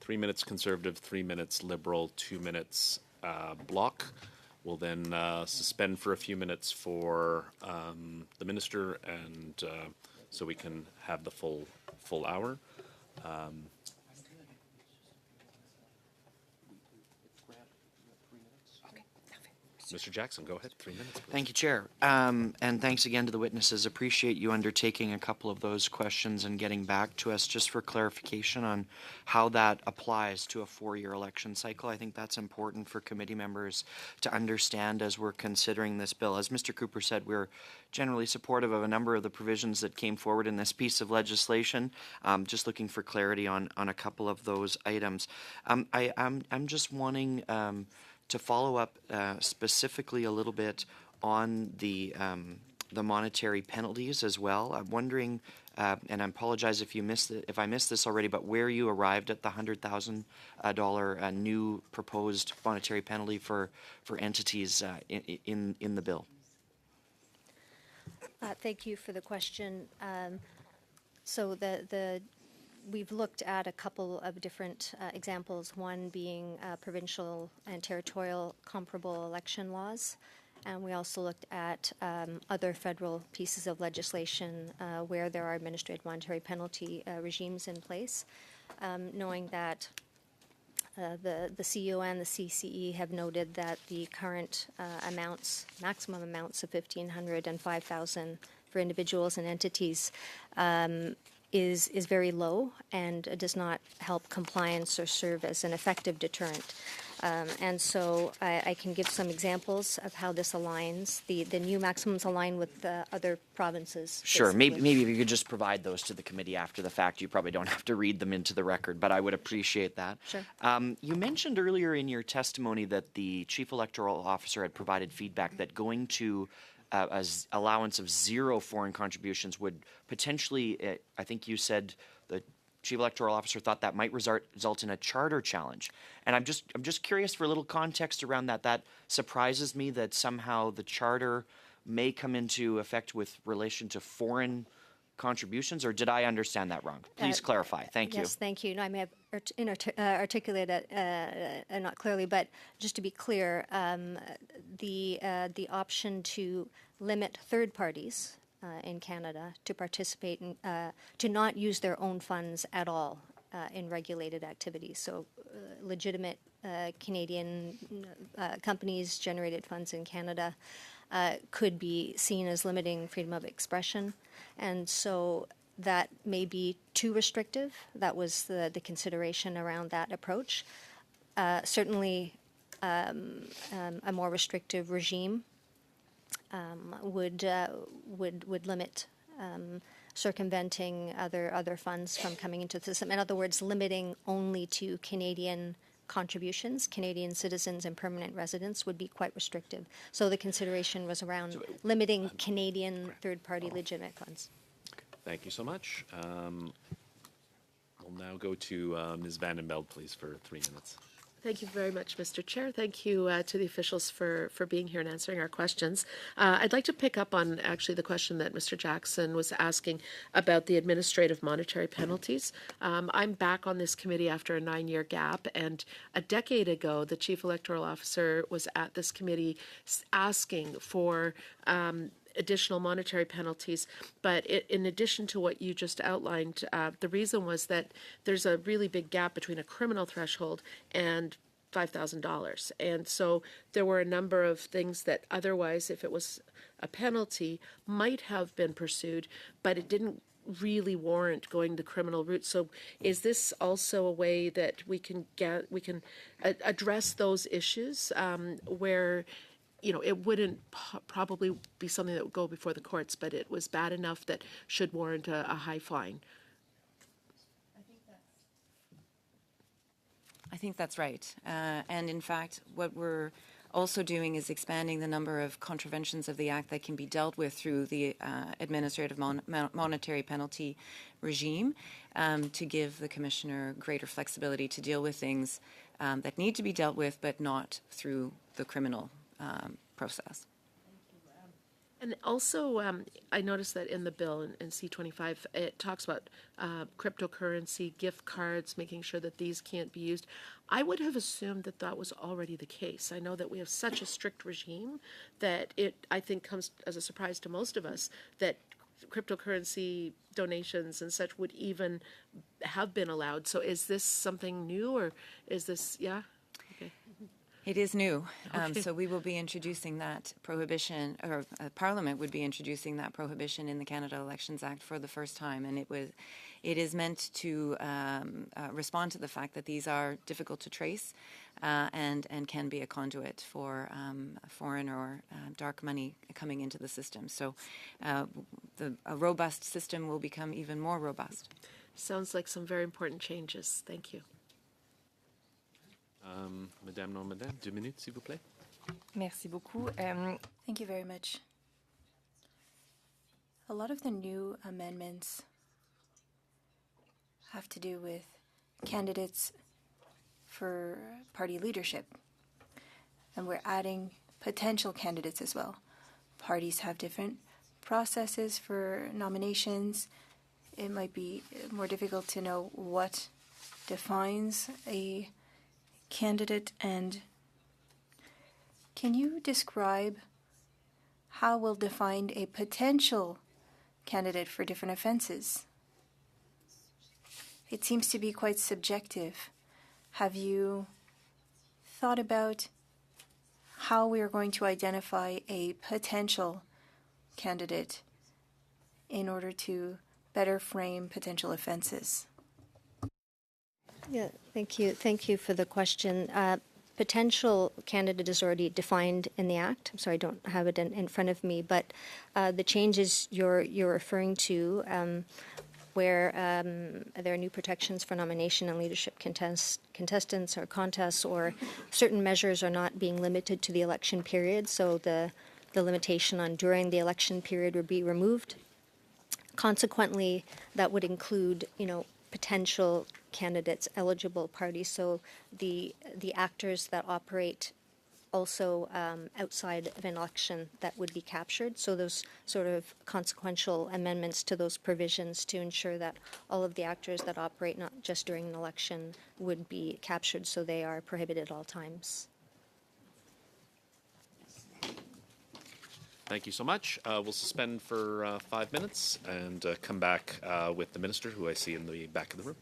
3 minutes Conservative, 3 minutes Liberal, 2 minutes Bloc. We'll then suspend for a few minutes for the Minister, and so we can have the full hour. Mr. Jackson, go ahead. 3 minutes, please. Thank you, Chair. And thanks again to the witnesses. Appreciate you undertaking a couple of those questions and getting back to us just for clarification on how that applies to a 4-year election cycle. I think that's important for committee members to understand as we're considering this bill. As Mr. Cooper said, we're generally supportive of a number of the provisions that came forward in this piece of legislation. Just looking for clarity on a couple of those items. I'm just wanting to follow up specifically a little bit on the monetary penalties as well. I'm wondering, and I apologize if I missed this already, but where you arrived at the $100,000 new proposed monetary penalty for entities in the bill. Thank you for the question. So we've looked at a couple of different examples, one being provincial and territorial comparable election laws. And we also looked at other federal pieces of legislation where there are administrative monetary penalty regimes in place, knowing that the CEO and the CCE have noted that the current maximum amounts of $1,500 and $5,000 for individuals and entities is very low and does not help compliance or serve as an effective deterrent. And so I can give some examples of how this aligns. The new maximums align with other provinces. Sure. Maybe basically. if you could just provide those to the committee after the fact. You probably don't have to read them into the record, but I would appreciate that. Sure. You mentioned earlier in your testimony that the chief electoral officer had provided feedback that going to allowance of 0 foreign contributions would potentially, I think you said the chief electoral officer thought that might result in a charter challenge. And I'm just curious for a little context around that. That surprises me that somehow the charter may come into effect with relation to foreign contributions, or did I understand that wrong? Please clarify. Thank you. Yes, thank you. No, I may have articulated it not clearly, but just to be clear, the option to limit third parties in Canada to participate in, to not use their own funds at all in regulated activities. So legitimate Canadian companies generated funds in Canada could be seen as limiting freedom of expression. And so that may be too restrictive. That was the consideration around that approach. Certainly a more restrictive regime would limit circumventing other funds from coming into the system. In other words, limiting only to Canadian contributions, Canadian citizens and permanent residents would be quite restrictive. So the consideration was around limiting Canadian third-party legitimate funds. Thank you so much. We'll now go to Ms. Vandenbeld, please, for 3 minutes. Thank you very much, Mr. Chair. Thank you to the officials for being here and answering our questions. I'd like to pick up on actually the question that Mr. Jackson was asking about the administrative monetary penalties. I'm back on this committee after a 9-year gap, and a decade ago, the Chief Electoral Officer was at this committee asking for additional monetary penalties. But in addition to what you just outlined, the reason was that there's a really big gap between a criminal threshold and $5,000. And so there were a number of things that otherwise, if it was a penalty, might have been pursued, but it didn't really warrant going the criminal route. So is this also a way that we can address those issues where it wouldn't probably be something that would go before the courts, but it was bad enough that should warrant a high fine? I think that's right. And in fact, what we're also doing is expanding the number of contraventions of the Act that can be dealt with through the administrative monetary penalty regime to give the Commissioner greater flexibility to deal with things that need to be dealt with, but not through the criminal process. And also, I noticed that in the bill in C25, it talks about cryptocurrency, gift cards, making sure that these can't be used. I would have assumed that that was already the case. I know that we have such a strict regime that it, I think, comes as a surprise to most of us that cryptocurrency donations and such would even have been allowed. So is this something new, or is this, yeah? Okay. It is new. Okay. So we will be introducing that prohibition, or Parliament would be introducing that prohibition in the Canada Elections Act for the first time. And it is meant to respond to the fact that these are difficult to trace and can be a conduit for foreign or dark money coming into the system. So a robust system will become even more robust. Sounds like some very important changes. Thank you. Madame Normandin, 2 minutes, s'il vous plaît. Merci beaucoup. Thank you very much. A lot of the new amendments have to do with candidates for party leadership. And we're adding potential candidates as well. Parties have different processes for nominations. It might be more difficult to know what defines a candidate, and can you describe how we'll define a potential candidate for different offenses? It seems to be quite subjective. Have you thought about how we are going to identify a potential candidate in order to better frame potential offenses? Yeah, thank you. Thank you for the question. potential candidate is already defined in the Act. I'm sorry, I don't have it in front of me, but the changes you're referring to, where there are new protections for nomination and leadership contestants or contests, or certain measures are not being limited to the election period, so the limitation on during the election period would be removed. Consequently, that would include, potential candidates, eligible parties, so the actors that operate also outside of an election that would be captured. So those sort of consequential amendments to those provisions to ensure that all of the actors that operate not just during an election would be captured, so they are prohibited at all times. Thank you so much. We'll suspend for 5 minutes and come back with the minister, who I see in the back of the room.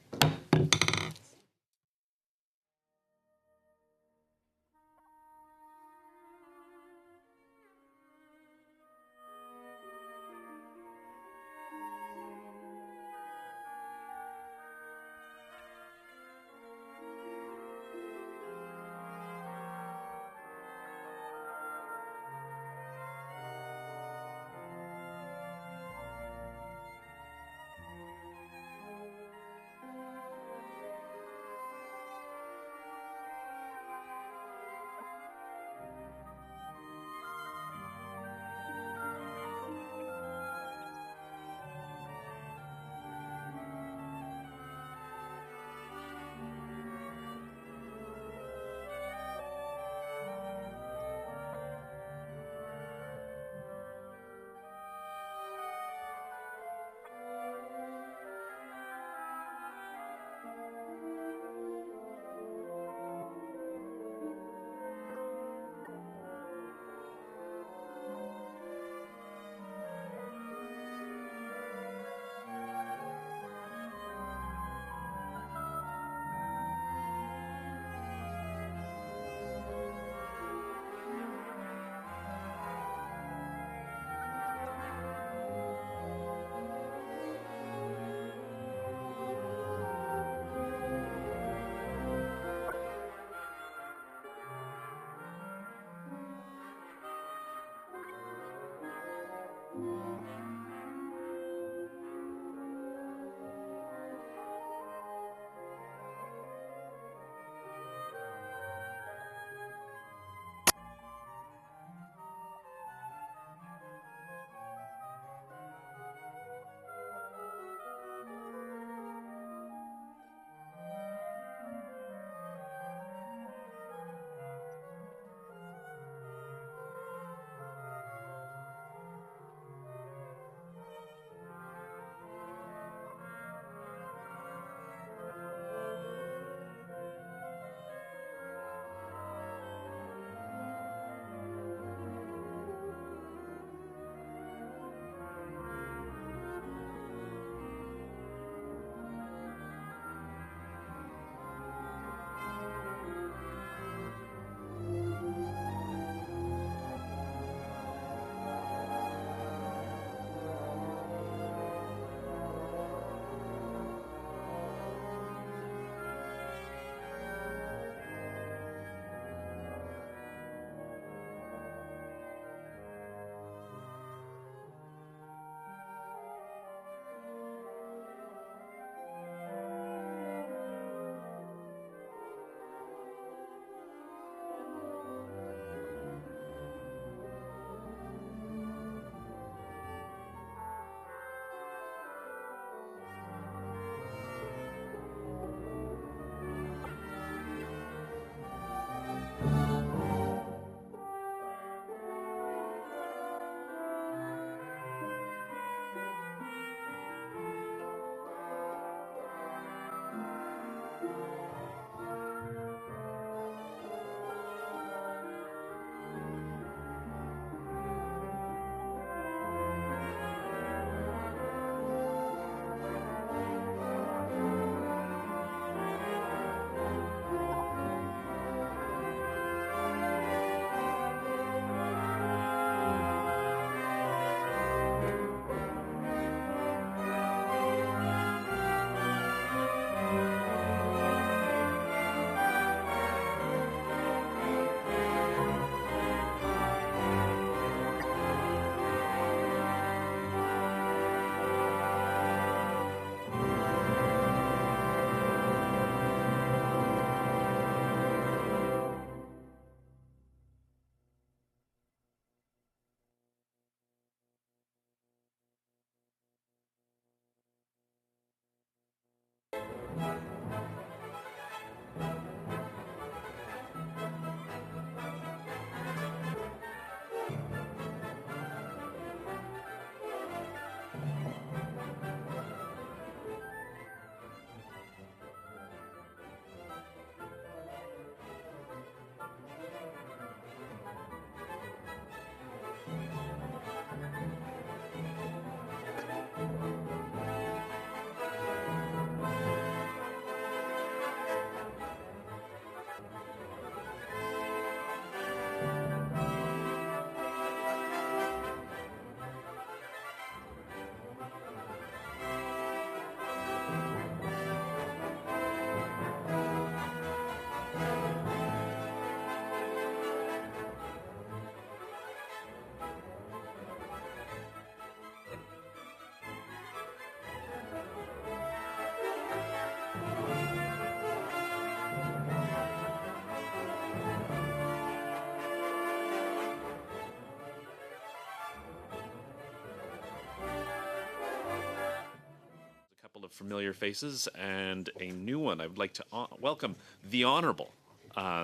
Of familiar faces and a new one. I would like to welcome the Honourable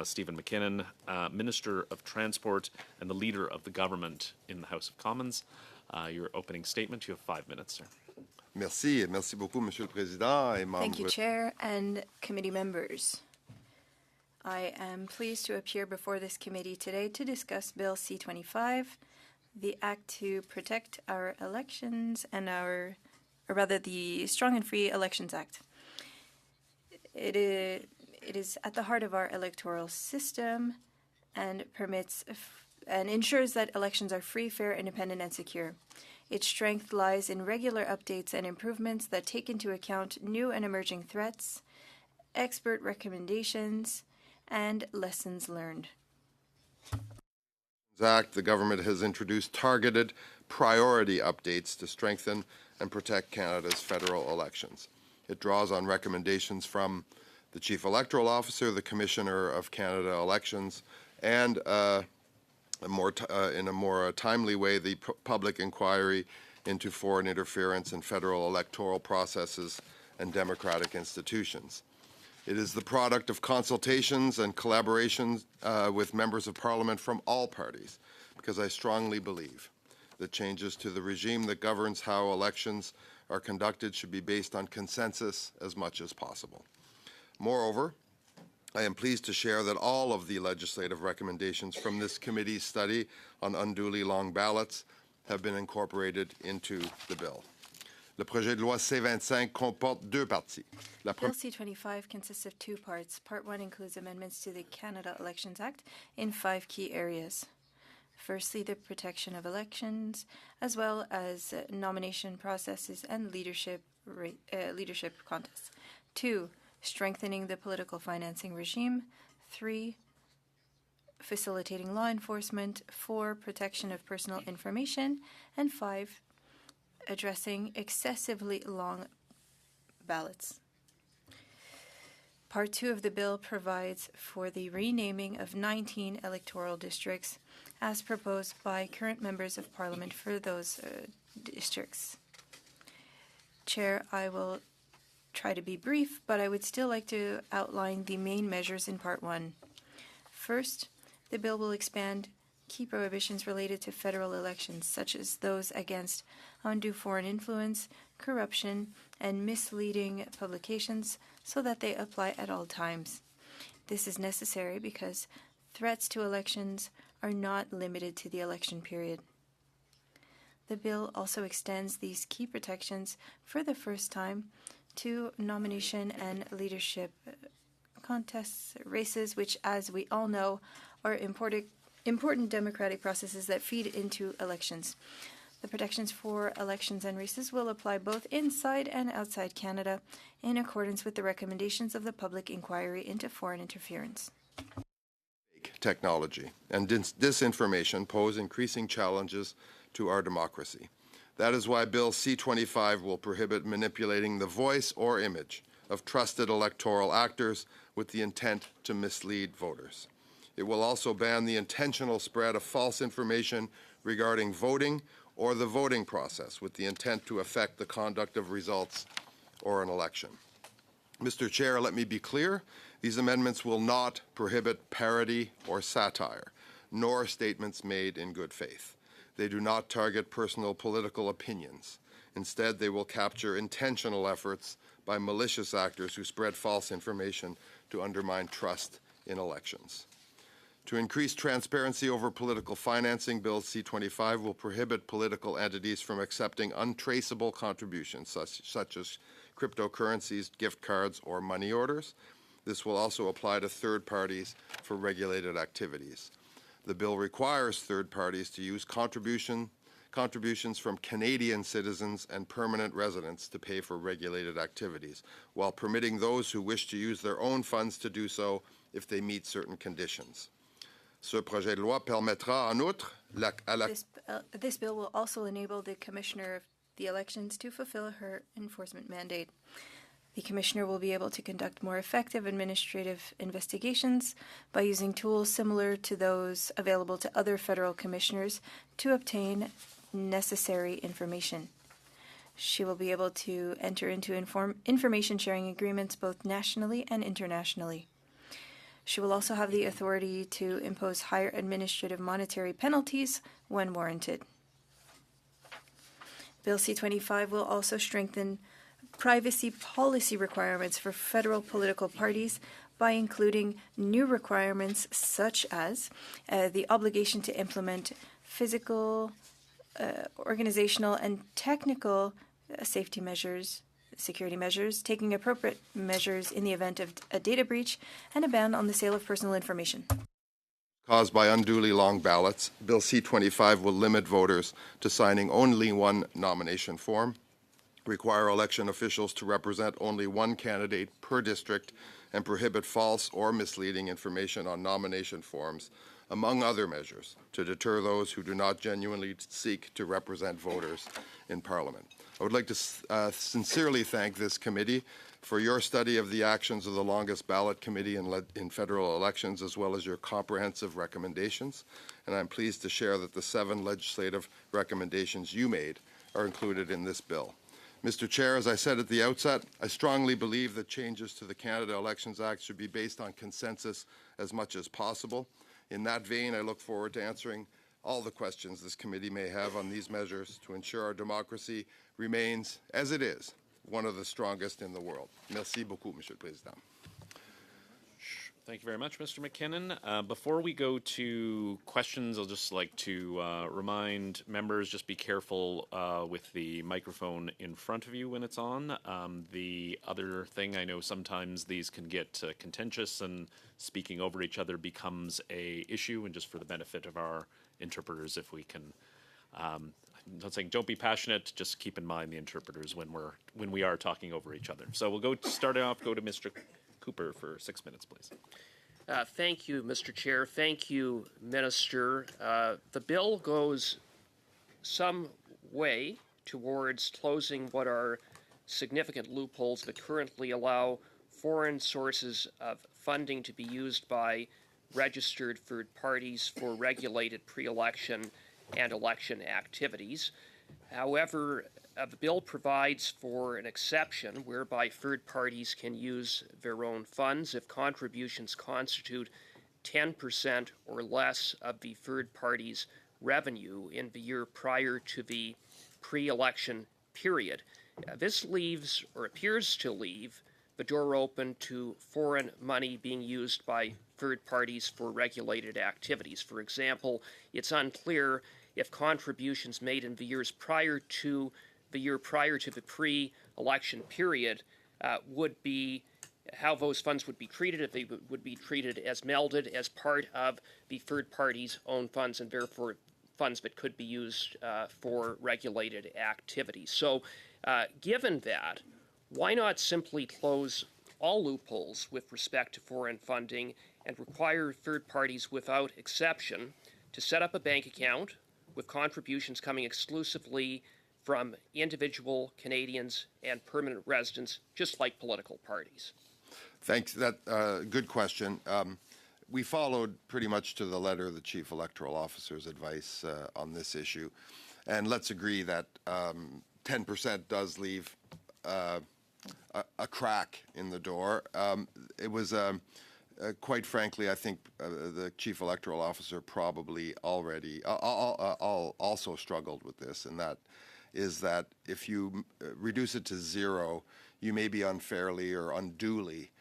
Stephen McKinnon, Minister of Transport and the Leader of the Government in the House of Commons. Your opening statement. You have 5 minutes, sir. Merci. Merci beaucoup, Monsieur le Président. Et Thank you, Chair and committee members. I am pleased to appear before this committee today to discuss Bill C-25, the Act to protect our elections and the Strong and Free Elections Act. It is at the heart of our electoral system and permits and ensures that elections are free, fair, independent, and secure. Its strength lies in regular updates and improvements that take into account new and emerging threats, expert recommendations, and lessons learned. Act, the government has introduced targeted priority updates to strengthen and protect Canada's federal elections. It draws on recommendations from the Chief Electoral Officer, the Commissioner of Canada Elections, and in a more timely way, the public inquiry into foreign interference in federal electoral processes and democratic institutions. It is the product of consultations and collaborations with members of Parliament from all parties, because I strongly believe that changes to the regime that governs how elections are conducted should be based on consensus as much as possible. Moreover, I am pleased to share that all of the legislative recommendations from this committee's study on unduly long ballots have been incorporated into the bill. Le projet de loi C-25 comporte deux parties. Bill C-25 consists of two parts. Part 1 includes amendments to the Canada Elections Act in 5 key areas. Firstly, the protection of elections, as well as nomination processes and leadership contests. 2, strengthening the political financing regime. 3, facilitating law enforcement. 4, protection of personal information. And 5, addressing excessively long ballots. Part 2 of the bill provides for the renaming of 19 electoral districts as proposed by current members of Parliament for those districts. Chair, I will try to be brief, but I would still like to outline the main measures in Part 1. First, the bill will expand key prohibitions related to federal elections, such as those against undue foreign influence, corruption, and misleading publications, so that they apply at all times. This is necessary because threats to elections are not limited to the election period. The bill also extends these key protections for the first time to nomination and leadership contests, races, which, as we all know, are important democratic processes that feed into elections. The protections for elections and races will apply both inside and outside Canada in accordance with the recommendations of the public inquiry into foreign interference. Technology and disinformation pose increasing challenges to our democracy. That is why Bill C-25 will prohibit manipulating the voice or image of trusted electoral actors with the intent to mislead voters. It will also ban the intentional spread of false information regarding voting or the voting process with the intent to affect the conduct of results or an election. Mr. Chair, let me be clear. These amendments will not prohibit parody or satire, nor statements made in good faith. They do not target personal political opinions. Instead, they will capture intentional efforts by malicious actors who spread false information to undermine trust in elections. To increase transparency over political financing, Bill C-25 will prohibit political entities from accepting untraceable contributions, such as cryptocurrencies, gift cards, or money orders. This will also apply to third parties for regulated activities. The bill requires third parties to use contributions from Canadian citizens and permanent residents to pay for regulated activities, while permitting those who wish to use their own funds to do so if they meet certain conditions. Ce projet de loi permettra en outre This bill will also enable the Commissioner of the Elections to fulfill her enforcement mandate. The Commissioner will be able to conduct more effective administrative investigations by using tools similar to those available to other federal commissioners to obtain necessary information. She will be able to enter into information sharing agreements both nationally and internationally. She will also have the authority to impose higher administrative monetary penalties when warranted. Bill C-25 will also strengthen privacy policy requirements for federal political parties by including new requirements such as the obligation to implement physical, organizational, and technical safety measures, security measures, taking appropriate measures in the event of a data breach, and a ban on the sale of personal information. caused by unduly long ballots. Bill C-25 will limit voters to signing only one nomination form, require election officials to represent only one candidate per district, and prohibit false or misleading information on nomination forms, among other measures, to deter those who do not genuinely seek to represent voters in Parliament. I would like to sincerely thank this committee for your study of the actions of the longest ballot committee in federal elections, as well as your comprehensive recommendations. And I'm pleased to share that the 7 legislative recommendations you made are included in this bill. Mr. Chair, as I said at the outset, I strongly believe that changes to the Canada Elections Act should be based on consensus as much as possible. In that vein, I look forward to answering all the questions this committee may have on these measures to ensure our democracy remains, as it is, one of the strongest in the world. Merci beaucoup, Monsieur le Président. Thank you very much, Mr. McKinnon. Before we go to questions, I'll just like to remind members, just be careful with the microphone in front of you when it's on. The other thing, I know sometimes these can get contentious and speaking over each other becomes a issue, and just for the benefit of our interpreters, if we can, I'm not saying don't be passionate, just keep in mind the interpreters when we are talking over each other. So we'll start off to Mr. Cooper for 6 minutes, please. Thank you, Mr. Chair. Thank you, Minister. The bill goes some way towards closing what are significant loopholes that currently allow foreign sources of funding to be used by registered third parties for regulated pre-election and election activities. However, the bill provides for an exception whereby third parties can use their own funds if contributions constitute 10% or less of the third party's revenue in the year prior to the pre-election period. This leaves, or appears to leave, the door open to foreign money being used by third parties for regulated activities. For example, it's unclear if contributions made in the years prior to the pre-election period would be how those funds would be treated, if they would be treated as melded as part of the third party's own funds and therefore funds that could be used for regulated activities. So given that, why not simply close all loopholes with respect to foreign funding and require third parties without exception to set up a bank account with contributions coming exclusively from individual Canadians and permanent residents, just like political parties? Thanks. Good question. We followed pretty much to the letter of the Chief Electoral Officer's advice on this issue. And let's agree that 10% does leave a crack in the door. It was, quite frankly, I think the chief electoral officer probably already also struggled with this, and that is that if you reduce it to zero, you may be unfairly or unduly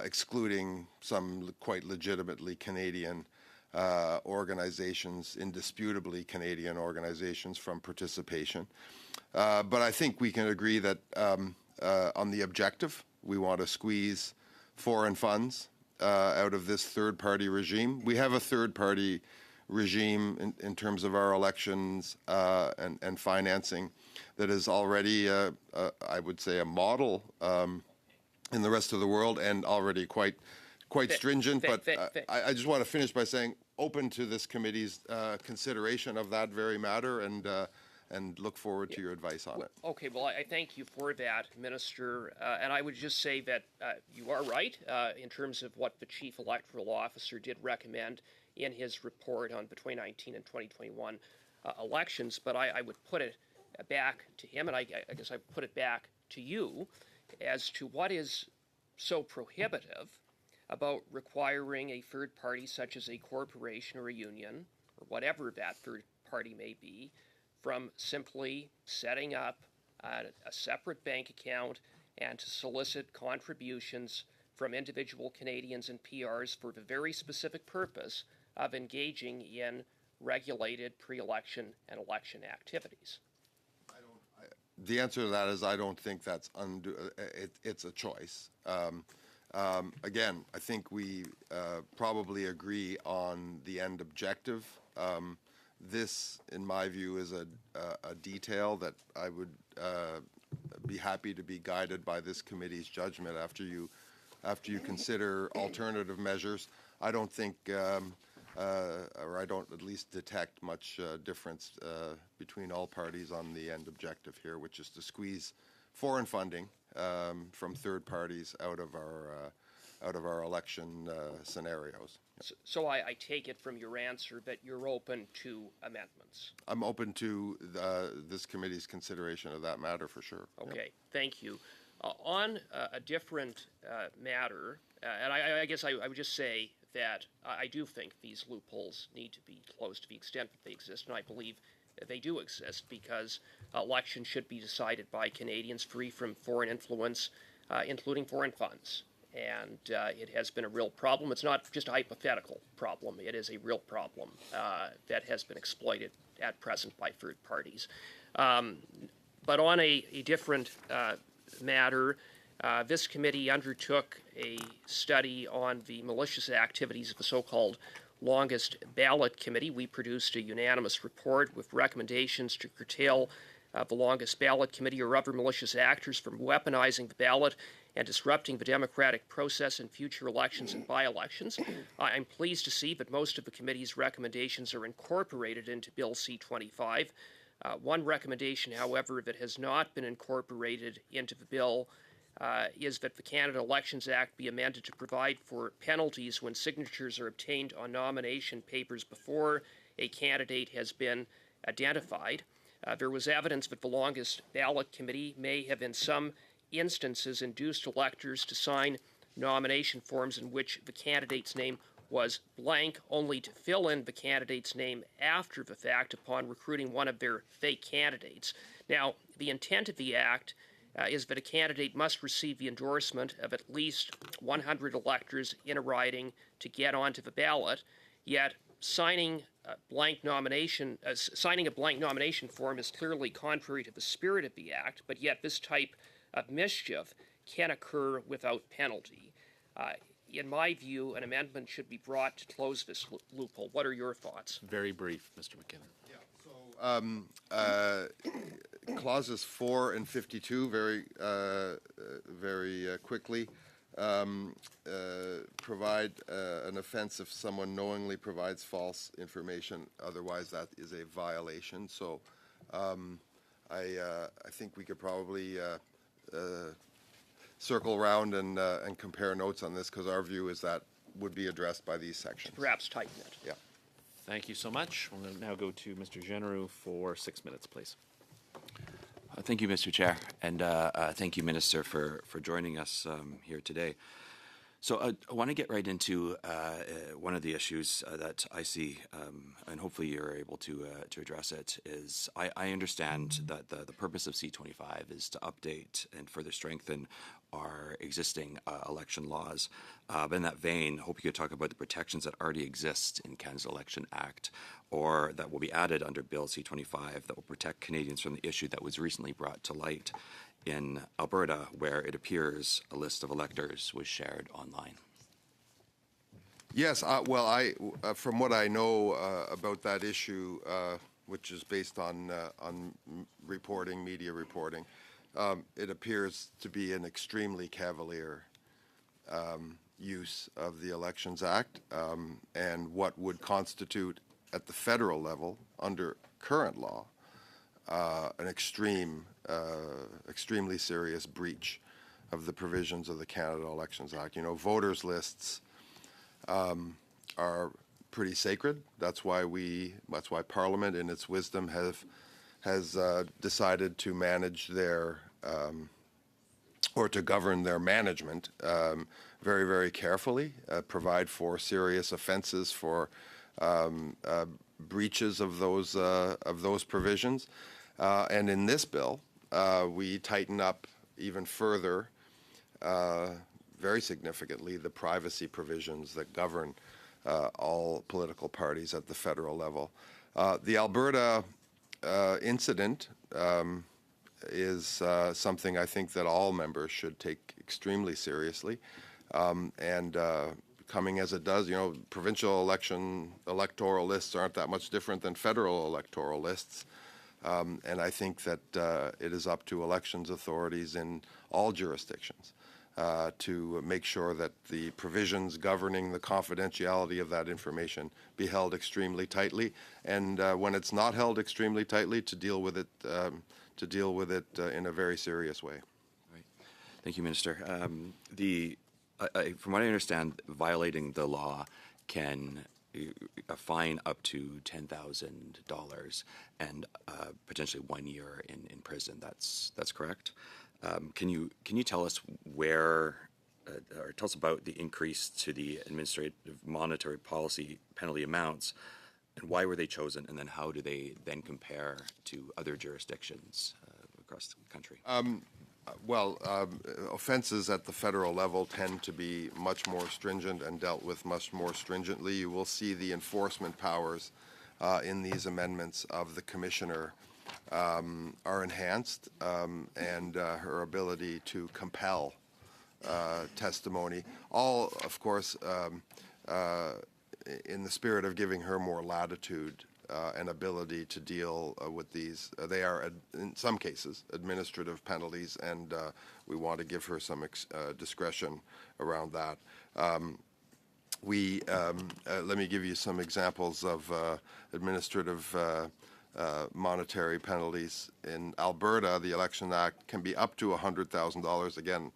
excluding some quite legitimately Canadian organizations, indisputably Canadian organizations, from participation. But I think we can agree that on the objective, we want to squeeze foreign funds out of this third-party regime. We have a third-party regime in terms of our elections and financing that is already, I would say, a model in the rest of the world, and already quite stringent. But I just want to finish by saying, open to this committee's consideration of that very matter, and look forward to your advice on it. Okay, well, I thank you for that, Minister. And I would just say that you are right in terms of what the Chief Electoral Officer did recommend in his report on the 2019 and 2021 elections. But I would put it back to him, and I guess I put it back to you, as to what is so prohibitive about requiring a third party, such as a corporation or a union, or whatever that third party may be, from simply setting up a separate bank account and to solicit contributions from individual Canadians and PRs for the very specific purpose of engaging in regulated pre-election and election activities. The answer to that is I don't think that's it's a choice. Again, I think we probably agree on the end objective. This, in my view, is a detail that I would be happy to be guided by this committee's judgment after you consider alternative measures. I don't think, or I don't at least detect much difference between all parties on the end objective here, which is to squeeze foreign funding from third parties out of our election scenarios. So I take it from your answer that you're open to amendments. I'm open to this committee's consideration of that matter for sure. Okay, Yep. Thank you. On a different matter, and I guess I would just say that I do think these loopholes need to be closed to the extent that they exist, and I believe they do exist, because elections should be decided by Canadians free from foreign influence, including foreign funds. And it has been a real problem. It's not just a hypothetical problem. It is a real problem that has been exploited at present by third parties. But on a different matter, this committee undertook a study on the malicious activities of the so-called Longest Ballot Committee. We produced a unanimous report with recommendations to curtail the Longest Ballot Committee or other malicious actors from weaponizing the ballot and disrupting the democratic process in future elections and by-elections. I'm pleased to see that most of the committee's recommendations are incorporated into Bill C-25. One recommendation, however, that has not been incorporated into the bill is that the Canada Elections Act be amended to provide for penalties when signatures are obtained on nomination papers before a candidate has been identified. There was evidence that the Longest Ballot Committee may have in some instances induced electors to sign nomination forms in which the candidate's name was blank, only to fill in the candidate's name after the fact upon recruiting one of their fake candidates. Now, the intent of the Act is that a candidate must receive the endorsement of at least 100 electors in a riding to get onto the ballot, yet signing a blank nomination form is clearly contrary to the spirit of the Act, but yet this type of mischief can occur without penalty. In my view, an amendment should be brought to close this loophole. What are your thoughts? Very brief, Mr. McKinnon. Clauses 4 and 52 very quickly provide an offense if someone knowingly provides false information. Otherwise, that is a violation. So I think we could probably circle around and compare notes on this, because our view is that would be addressed by these sections. Perhaps tighten it. Yeah. Thank you so much. We'll now go to Mr. Genereux for 6 minutes, please. Thank you, Mr. Chair, and thank you, Minister, for joining us here today. So I want to get right into one of the issues that I see, and hopefully you're able to address it, is I understand that the purpose of C-25 is to update and further strengthen our existing election laws. But in that vein, I hope you could talk about the protections that already exist in Canada's Election Act, or that will be added under Bill C-25 that will protect Canadians from the issue that was recently brought to light in Alberta, where it appears a list of electors was shared online. Yes, from what I know about that issue, which is based on reporting, media reporting, it appears to be an extremely cavalier use of the Elections Act, and what would constitute at the federal level under current law an extremely serious breach of the provisions of the Canada Elections Act. You know, voters lists are pretty sacred. That's why Parliament, in its wisdom, has decided to manage their or to govern their management very, very carefully. Provide for serious offenses for breaches of those provisions. And in this bill, we tighten up even further, very significantly, the privacy provisions that govern all political parties at the federal level. The Alberta incident is something I think that all members should take extremely seriously. And coming as it does, you know, provincial electoral lists aren't that much different than federal electoral lists. And I think that it is up to elections authorities in all jurisdictions to make sure that the provisions governing the confidentiality of that information be held extremely tightly, and when it's not held extremely tightly, to deal with it in a very serious way. Right. Thank you, Minister. From what I understand, violating the law can a fine up to $10,000 and potentially 1 year in prison. That's correct. Can you tell us where, or tell us about the increase to the administrative monetary policy penalty amounts, and why were they chosen, and then how do they then compare to other jurisdictions across the country? Offenses at the federal level tend to be much more stringent and dealt with much more stringently. You will see the enforcement powers in these amendments of the Commissioner are enhanced, and her ability to compel testimony, all, of course, in the spirit of giving her more latitude and ability to deal with these. They are, in some cases, administrative penalties, and we want to give her some discretion around that. Let me give you some examples of administrative monetary penalties. In Alberta, the Election Act can be up to $100,000, again,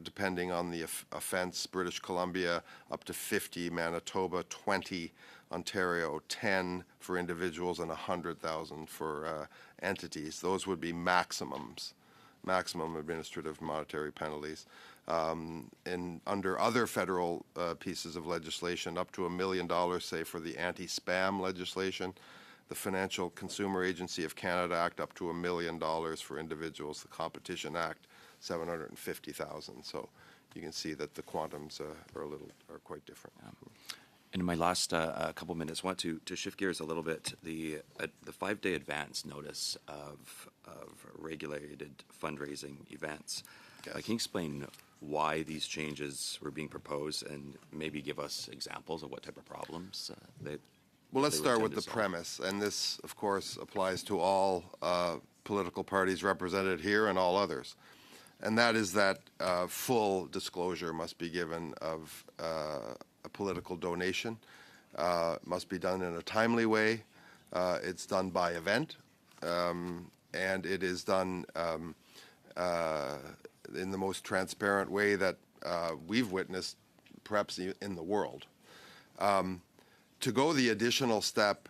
depending on the offense. British Columbia, up to 50, Manitoba, 20, Ontario, 10 for individuals, and 100,000 for entities. Those would be maximum administrative monetary penalties. And under other federal pieces of legislation, up to $1 million, say, for the anti-spam legislation. The Financial Consumer Agency of Canada Act, up to $1 million for individuals. The Competition Act, $750,000. So you can see that the quantums are quite different. And in my last couple minutes, I want to shift gears a little bit. The 5-day advance notice of regulated fundraising events. Yes. Can you explain why these changes were being proposed, and maybe give us examples of what type of problems Well, let's start with the premise, and this, of course, applies to all political parties represented here and all others. And that is that full disclosure must be given of a political donation. Must be done in a timely way. It's done by event, and it is done in the most transparent way that we've witnessed, perhaps in the world. To go the additional step,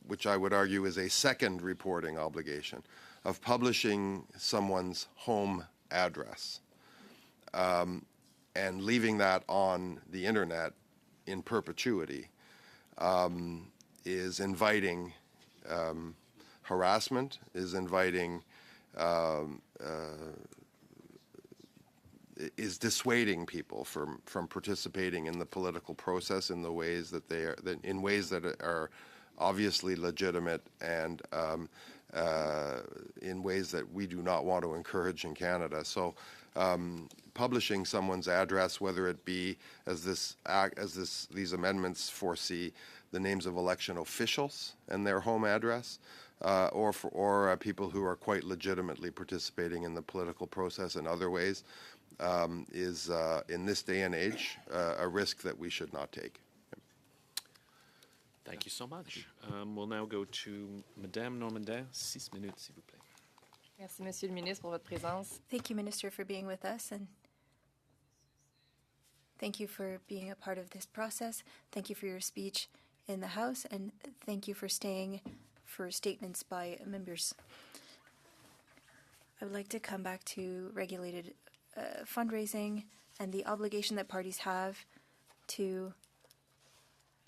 which I would argue is a second reporting obligation, of publishing someone's home address and leaving that on the internet in perpetuity is inviting harassment, is inviting, is dissuading people from participating in the political process in the ways that they are, in ways that are obviously legitimate and in ways that we do not want to encourage in Canada. So publishing someone's address, whether it be these amendments foresee the names of election officials and their home address, or people who are quite legitimately participating in the political process in other ways, is in this day and age a risk that we should not take. Thank you so much. We'll now go to Madame Normandin. 6 minutes, s'il vous plaît. Merci, Monsieur le Ministre, pour votre présence. Thank you, Minister, for being with us, and thank you for being a part of this process. Thank you for your speech in the House, and thank you for staying for statements by members. I would like to come back to regulated fundraising and the obligation that parties have to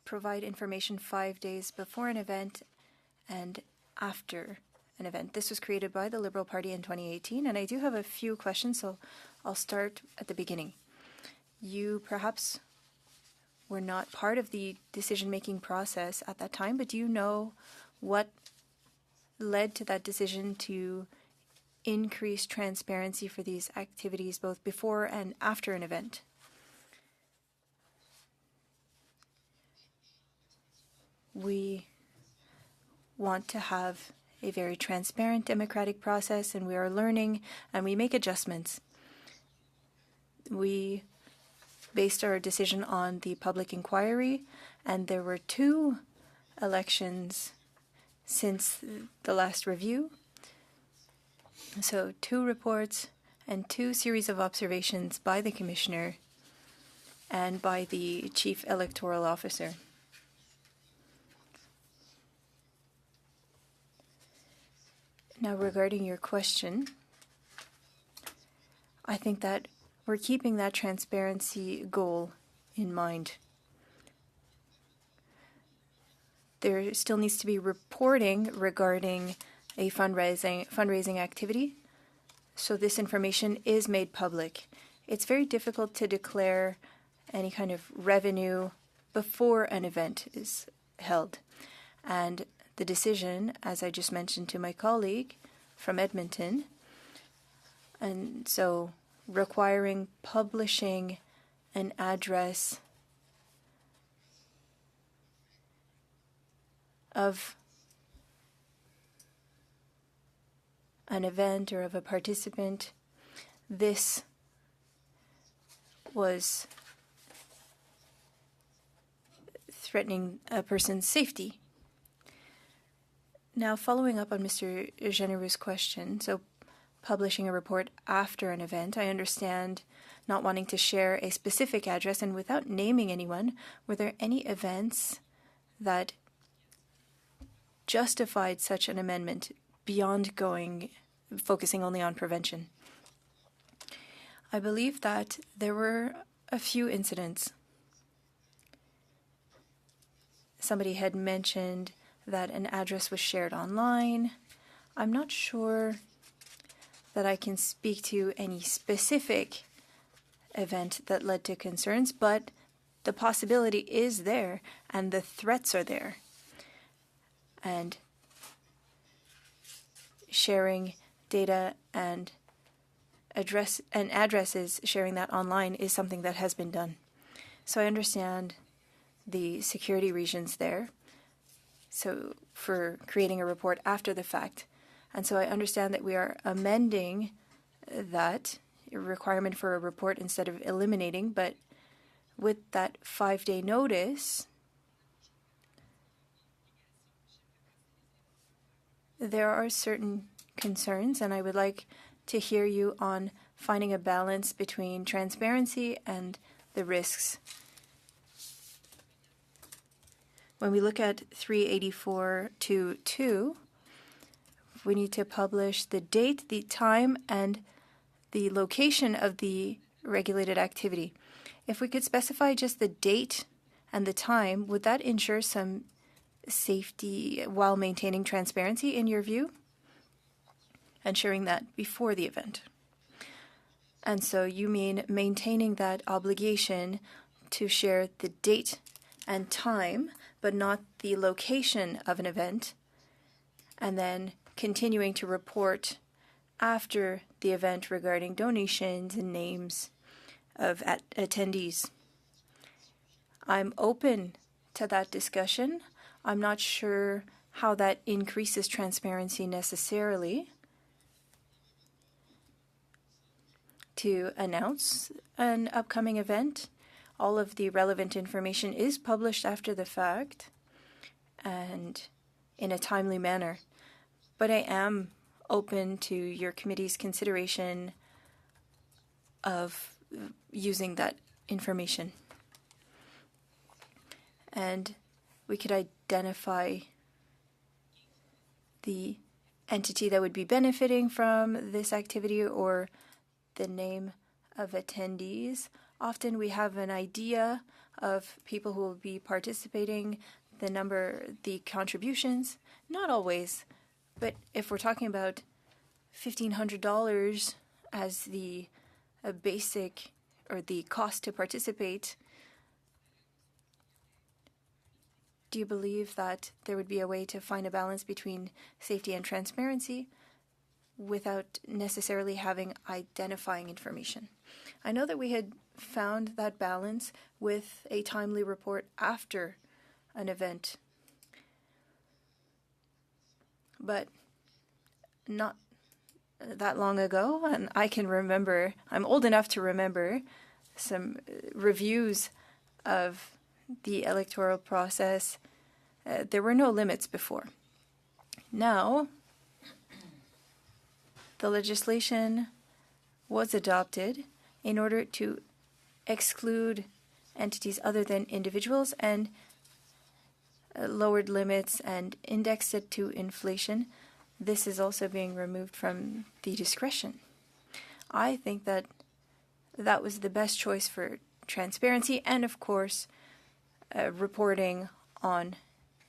provide information 5 days before an event and after an event. This was created by the Liberal Party in 2018, and I do have a few questions, so I'll start at the beginning. You perhaps were not part of the decision-making process at that time, but do you know what led to that decision to increase transparency for these activities both before and after an event? We want to have a very transparent democratic process, and we are learning and we make adjustments. We based our decision on the public inquiry, and there were 2 elections since the last review. So 2 reports and 2 series of observations by the Commissioner and by the Chief Electoral Officer. Now, regarding your question, I think that we're keeping that transparency goal in mind. There still needs to be reporting regarding a fundraising activity, so this information is made public. It's very difficult to declare any kind of revenue before an event is held, and the decision, as I just mentioned to my colleague from Edmonton, and so requiring publishing an address of an event or of a participant, this was threatening a person's safety. Now, following up on Mr. Genereux's question, so publishing a report after an event, I understand not wanting to share a specific address, and without naming anyone, were there any events that justified such an amendment beyond focusing only on prevention? I believe that there were a few incidents. Somebody had mentioned that an address was shared online. I'm not sure that I can speak to any specific event that led to concerns, but the possibility is there and the threats are there. And sharing data and addresses, sharing that online is something that has been done. So I understand the security reasons there, so for creating a report after the fact. And so I understand that we are amending that requirement for a report instead of eliminating, but with that 5-day notice, there are certain concerns, and I would like to hear you on finding a balance between transparency and the risks. When we look at 384.2.2, we need to publish the date, the time, and the location of the regulated activity. If we could specify just the date and the time, would that ensure some safety while maintaining transparency in your view? Ensuring that before the event. And so you mean maintaining that obligation to share the date and time, but not the location of an event, and then continuing to report after the event regarding donations and names of attendees. I'm open to that discussion. I'm not sure how that increases transparency necessarily. To announce an upcoming event, all of the relevant information is published after the fact and in a timely manner. But I am open to your committee's consideration of using that information. And we could identify the entity that would be benefiting from this activity or the name of attendees. Often we have an idea of people who will be participating, the number, the contributions. Not always, but if we're talking about $1,500 as the basic or the cost to participate, do you believe that there would be a way to find a balance between safety and transparency without necessarily having identifying information? I know that we had found that balance with a timely report after an event, but not that long ago. And I can remember, I'm old enough to remember some reviews of the electoral process. There were no limits before. Now, the legislation was adopted in order to exclude entities other than individuals and lowered limits and indexed it to inflation. This is also being removed from the discretion. I think that that was the best choice for transparency and, of course, reporting on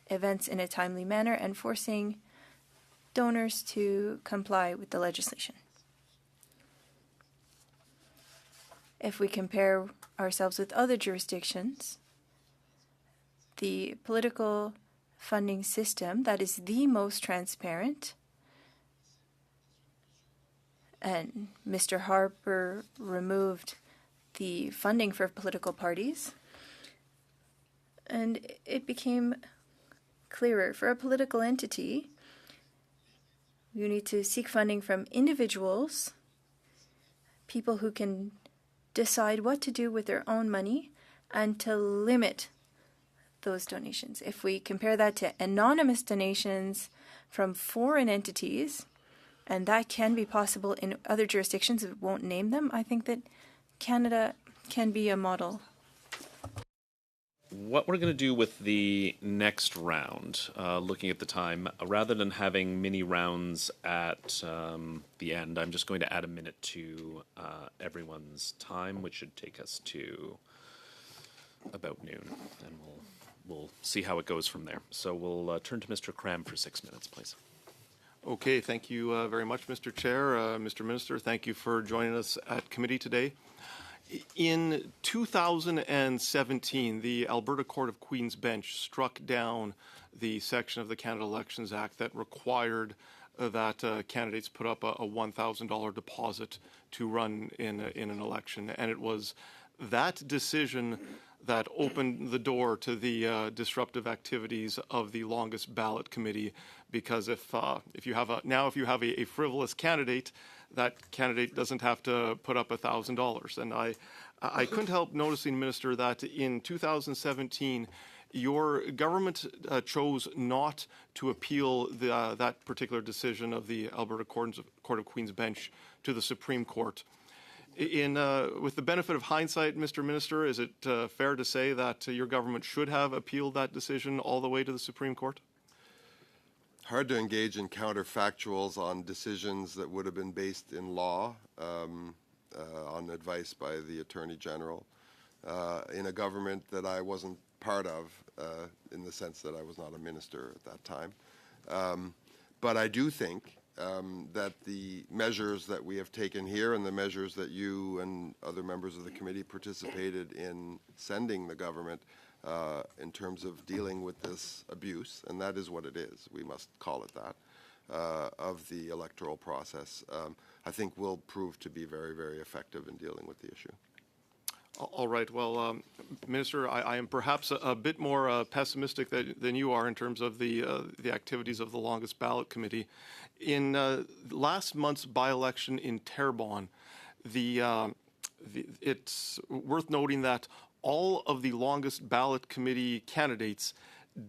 events in a timely manner and forcing donors to comply with the legislation. If we compare ourselves with other jurisdictions, the political funding system that is the most transparent, and Mr. Harper removed the funding for political parties, and it became clearer. For a political entity, you need to seek funding from individuals, people who can decide what to do with their own money, and to limit those donations. If we compare that to anonymous donations from foreign entities, and that can be possible in other jurisdictions, we won't name them, I think that Canada can be a model. What we're going to do with the next round, looking at the time, rather than having mini rounds at the end, I'm just going to add a minute to everyone's time, which should take us to about noon, and we'll see how it goes from there. So we'll turn to Mr. Cram for 6 minutes, please. Okay, thank you very much, Mr. Chair. Mr. Minister, thank you for joining us at committee today. In 2017, the Alberta Court of Queen's Bench struck down the section of the Canada Elections Act that required that candidates put up a $1,000 deposit to run in an election. And it was that decision that opened the door to the disruptive activities of the longest ballot committee, because if you have a frivolous candidate, that candidate doesn't have to put up $1,000. And I couldn't help noticing, Minister, that in 2017, your government chose not to appeal that particular decision of the Alberta Court of Queen's Bench to the Supreme Court. With the benefit of hindsight, Mr. Minister, is it fair to say that your government should have appealed that decision all the way to the Supreme Court? hard to engage in counterfactuals on decisions that would have been based in law, on advice by the Attorney General, in a government that I wasn't part of, in the sense that I was not a minister at that time. But I do think that the measures that we have taken here and the measures that you and other members of the committee participated in sending the government in terms of dealing with this abuse, and that is what it is, we must call it that, of the electoral process, I think will prove to be very, very effective in dealing with the issue. All right. Well, Minister, I am perhaps a bit more pessimistic than you are in terms of the activities of the Longest Ballot Committee. In last month's by-election in Terrebonne, it's worth noting that all of the Longest Ballot Committee candidates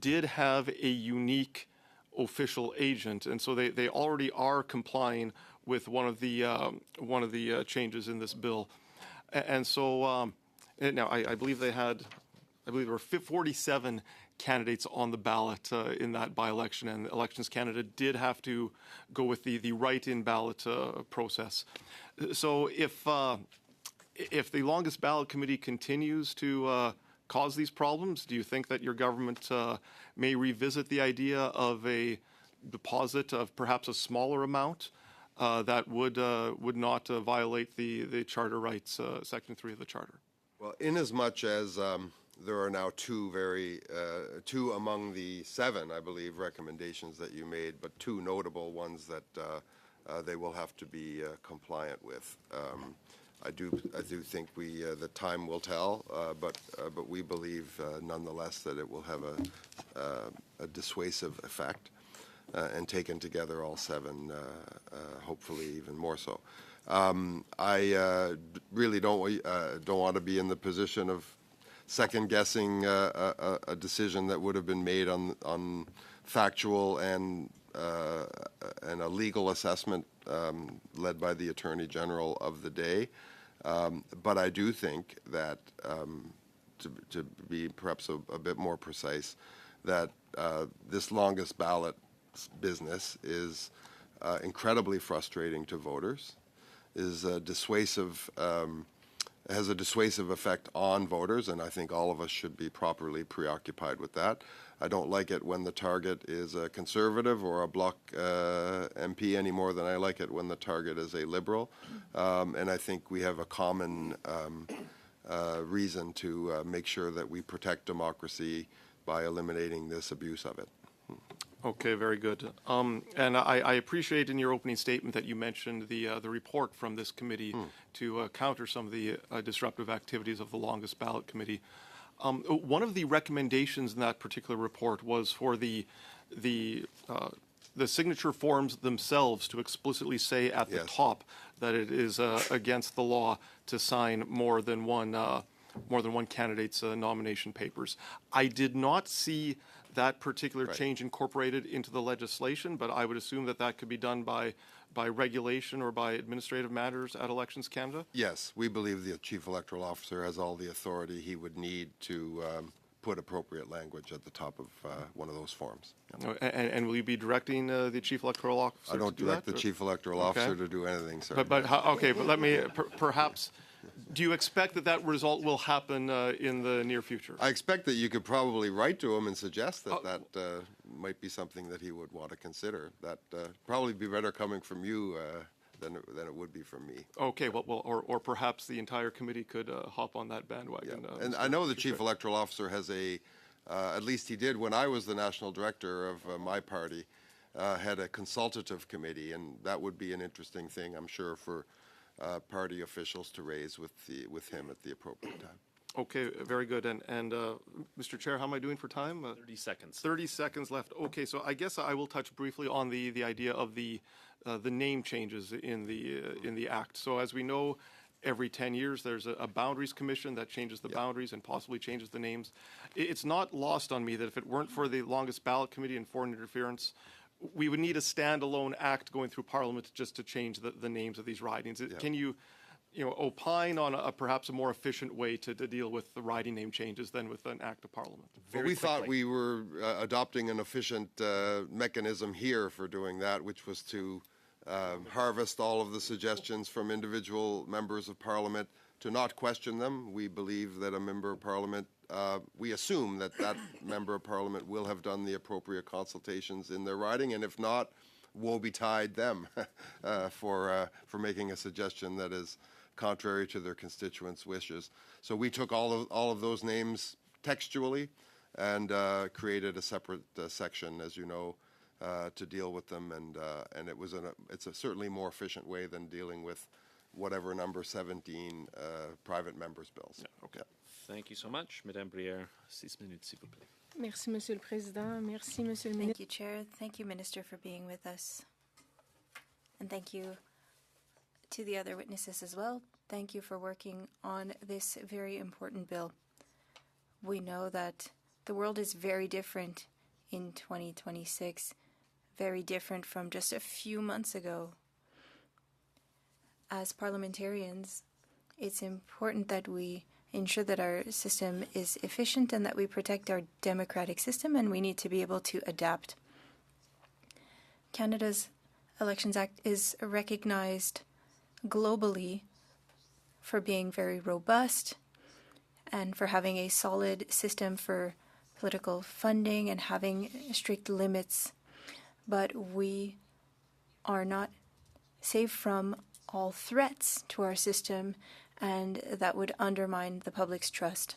did have a unique official agent, and so they already are complying with one of the changes in this bill. And so now I believe there were 47 candidates on the ballot in that by-election, and Elections Canada did have to go with the write-in ballot process. So if the Longest Ballot Committee continues to cause these problems, do you think that your government may revisit the idea of a deposit of perhaps a smaller amount that would not violate the charter rights, Section 3 of the Charter? Well, inasmuch as there are now two among the 7, I believe, recommendations that you made, but 2 notable ones that they will have to be compliant with. I do think the time will tell, but we believe nonetheless that it will have a dissuasive effect, and taken together all 7, hopefully even more so. I really don't want to be in the position of second guessing a decision that would have been made on factual and a legal assessment led by the Attorney General of the day. But I do think that, to be perhaps a bit more precise, that this longest ballot business is incredibly frustrating to voters, is dissuasive, has a dissuasive effect on voters, and I think all of us should be properly preoccupied with that. I don't like it when the target is a Conservative or a Bloc MP any more than I like it when the target is a Liberal. And I think we have a common reason to make sure that we protect democracy by eliminating this abuse of it. Okay, very good. And I appreciate in your opening statement that you mentioned the report from this committee to counter some of the disruptive activities of the Longest Ballot Committee. One of the recommendations in that particular report was for the signature forms themselves to explicitly say at the top that it is against the law to sign more than one candidate's nomination papers. I did not see that particular change incorporated into the legislation, but I would assume that could be done by regulation or by administrative matters at Elections Canada? Yes, we believe the Chief Electoral Officer has all the authority he would need to put appropriate language at the top of one of those forms. And will you be directing the Chief Electoral Officer I don't to do direct that, the Chief Electoral Officer to do anything, sir. But let me perhaps. Do you expect that result will happen in the near future? I expect that you could probably write to him and suggest that might be something that he would want to consider. That probably be better coming from you than it would be from me. Okay, well, or perhaps the entire committee could hop on that bandwagon. Yeah. And I know the Chief Electoral Officer has at least he did when I was the National Director of my party, had a consultative committee, and that would be an interesting thing, I'm sure, for party officials to raise with him at the appropriate time. Okay, very good. And Mr. Chair, how am I doing for time? 30 seconds. 30 seconds left. Okay, so I guess I will touch briefly on the idea of the name changes in the Act. So as we know, every 10 years there's a Boundaries Commission that changes the boundaries and possibly changes the names. It's not lost on me that if it weren't for the Longest Ballot Committee and foreign interference, we would need a standalone act going through Parliament just to change the names of these ridings. Can you opine on perhaps a more efficient way to deal with the riding name changes than with an act of parliament. Well, we thought we were adopting an efficient mechanism here for doing that, which was to harvest all of the suggestions from individual members of parliament, to not question them. We believe that a member of parliament, we assume that that member of parliament will have done the appropriate consultations in their riding, and if not, woe betide them for making a suggestion that is contrary to their constituents' wishes. So we took all of those names textually and created a separate section, as you know, to deal with them, and it's a certainly more efficient way than dealing with whatever number 17 private members' bills. Yeah, okay. Thank you so much. Madame Brière, 6 minutes, s'il vous plaît. Merci, Monsieur le Président. Merci, Monsieur le Thank you, Chair. Thank you, Minister, for being with us. And thank you to the other witnesses as well. Thank you for working on this very important bill. We know that the world is very different in 2026, very different from just a few months ago. As parliamentarians, it's important that we ensure that our system is efficient and that we protect our democratic system, and we need to be able to adapt. Canada's Elections Act is recognized globally for being very robust and for having a solid system for political funding and having strict limits. But we are not safe from all threats to our system, and that would undermine the public's trust.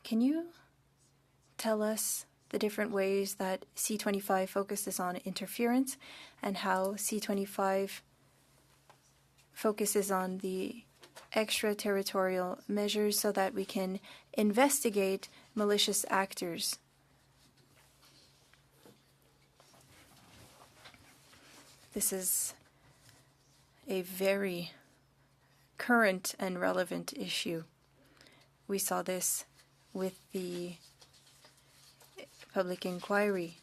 Can you tell us the different ways that C25 focuses on interference and how C25 focuses on the extraterritorial measures so that we can investigate malicious actors? This is a very current and relevant issue. We saw this with the public inquiry,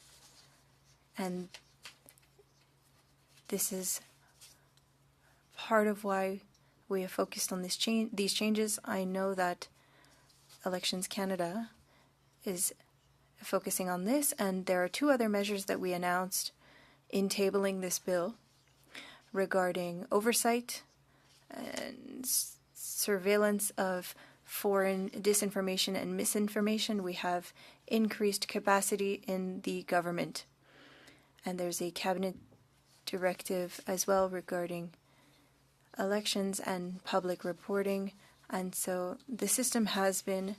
and this is part of why we have focused on these changes. I know that Elections Canada is focusing on this, and there are two other measures that we announced in tabling this bill regarding oversight and surveillance of foreign disinformation and misinformation. We have increased capacity in the government. And there's a cabinet directive as well regarding elections and public reporting. And so the system has been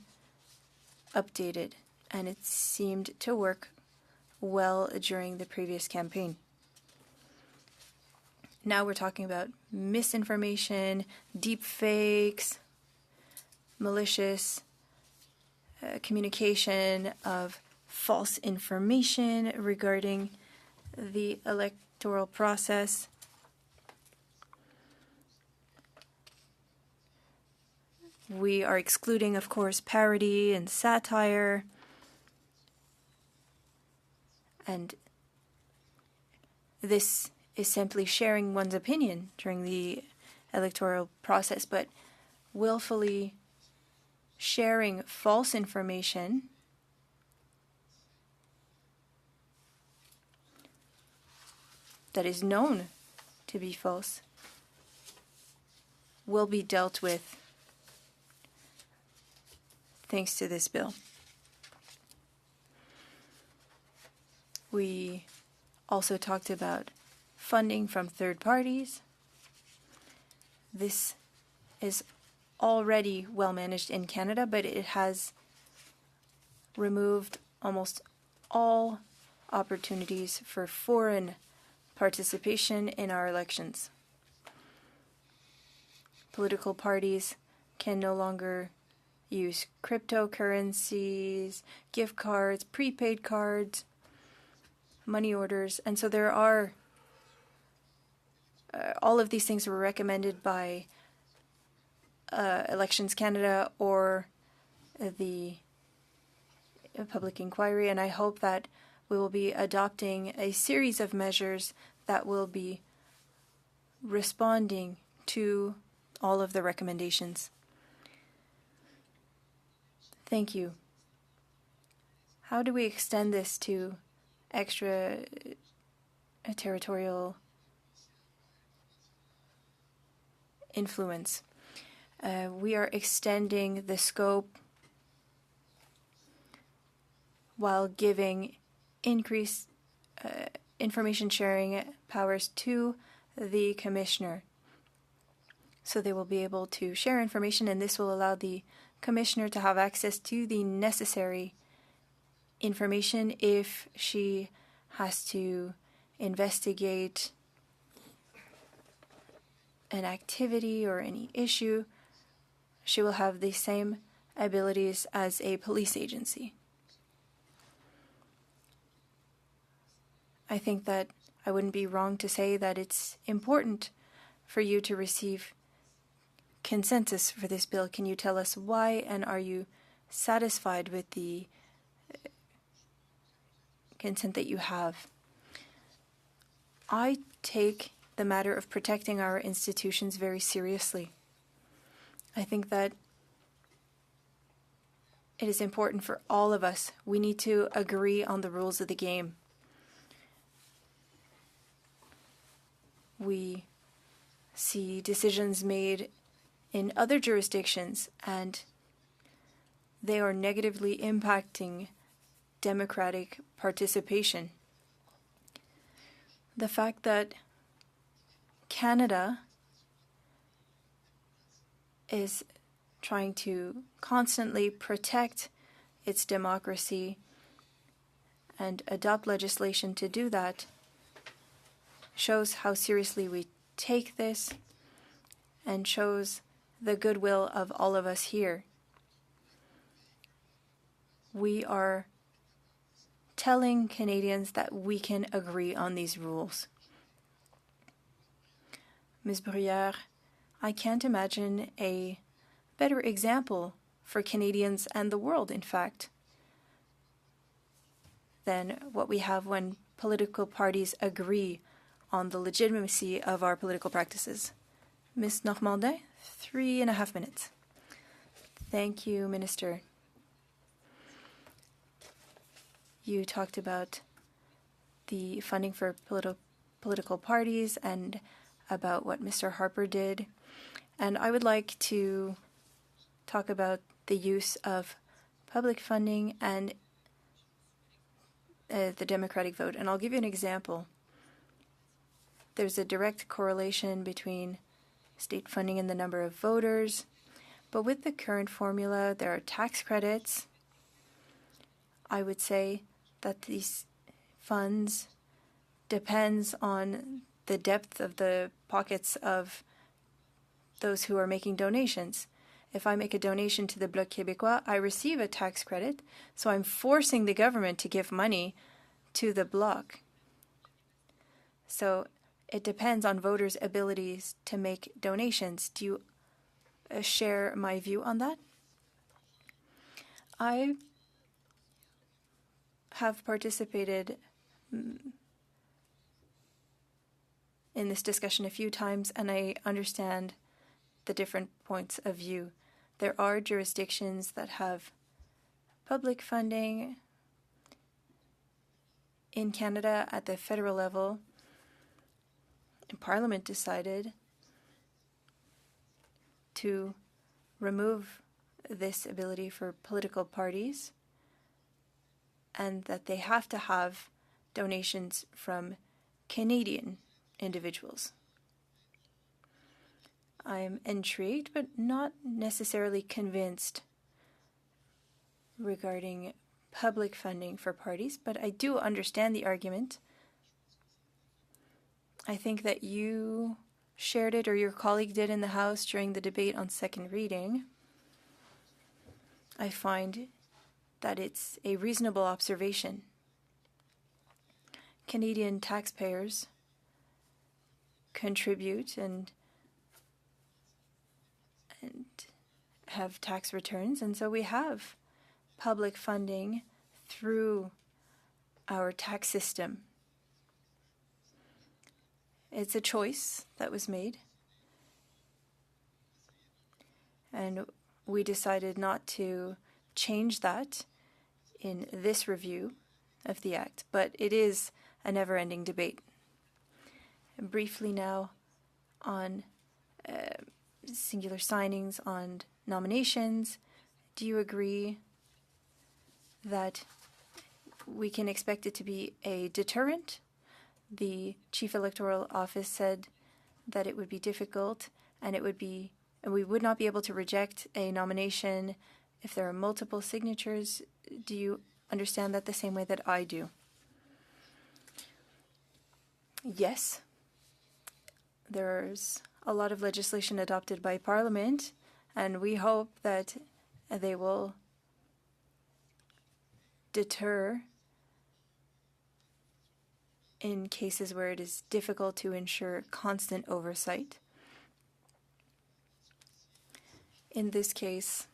updated, and it seemed to work well during the previous campaign. Now we're talking about misinformation, deep fakes, malicious communication of false information regarding the electoral process. We are excluding, of course, parody and satire. And this is simply sharing one's opinion during the electoral process, but willfully sharing false information that is known to be false will be dealt with thanks to this bill. We also talked about funding from third parties. This is already well managed in Canada, but it has removed almost all opportunities for foreign participation in our elections. Political parties can no longer use cryptocurrencies, gift cards, prepaid cards, money orders, and so there are all of these things were recommended by Elections Canada or the public inquiry, and I hope that we will be adopting a series of measures that will be responding to all of the recommendations. Thank you. How do we extend this to extra territorial influence? We are extending the scope while giving increased information sharing powers to the commissioner. So they will be able to share information, and this will allow the commissioner to have access to the necessary information if she has to investigate an activity or any issue. She will have the same abilities as a police agency. I think that I wouldn't be wrong to say that it's important for you to receive consensus for this bill. Can you tell us why, and are you satisfied with the consent that you have? I take the matter of protecting our institutions very seriously. I think that it is important for all of us. We need to agree on the rules of the game. We see decisions made in other jurisdictions, and they are negatively impacting democratic participation. The fact that Canada is trying to constantly protect its democracy and adopt legislation to do that shows how seriously we take this and shows the goodwill of all of us here. We are telling Canadians that we can agree on these rules. Ms. Bruyère, I can't imagine a better example for Canadians and the world, in fact, than what we have when political parties agree on the legitimacy of our political practices. Ms. Normandin, 3.5 minutes. Thank you, Minister. You talked about the funding for political parties and about what Mr. Harper did. And I would like to talk about the use of public funding and the democratic vote. And I'll give you an example. There's a direct correlation between state funding and the number of voters. But with the current formula, there are tax credits. I would say that these funds depends on the depth of the pockets of those who are making donations. If I make a donation to the Bloc Québécois, I receive a tax credit, so I'm forcing the government to give money to the Bloc. So it depends on voters' abilities to make donations. Do you share my view on that? I have participated in this discussion a few times, and I understand the different points of view. There are jurisdictions that have public funding in Canada at the federal level. And Parliament decided to remove this ability for political parties and that they have to have donations from Canadian individuals. I'm intrigued, but not necessarily convinced regarding public funding for parties, but I do understand the argument. I think that you shared it, or your colleague did in the House during the debate on second reading. I find that it's a reasonable observation. Canadian taxpayers contribute and have tax returns, and so we have public funding through our tax system. It's a choice that was made. and we decided not to change that in this review of the Act, but it is a never-ending debate. Briefly now on singular signings, on nominations, do you agree that we can expect it to be a deterrent? The Chief Electoral Office said that it would be difficult and we would not be able to reject a nomination if there are multiple signatures. Do you understand that the same way that I do? Yes. There's a lot of legislation adopted by Parliament, and we hope that they will deter in cases where it is difficult to ensure constant oversight. In this case,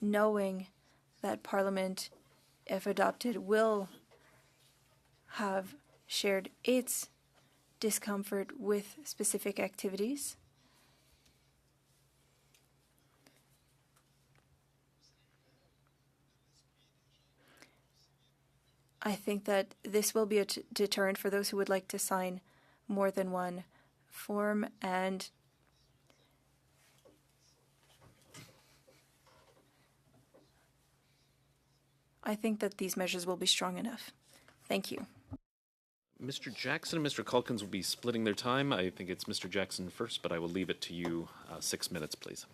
knowing that Parliament, if adopted, will have shared its discomfort with specific activities, I think that this will be a deterrent for those who would like to sign more than one form, and I think that these measures will be strong enough. Thank you. Mr. Jackson and Mr. Calkins will be splitting their time. I think it's Mr. Jackson first, but I will leave it to you. 6 minutes, please.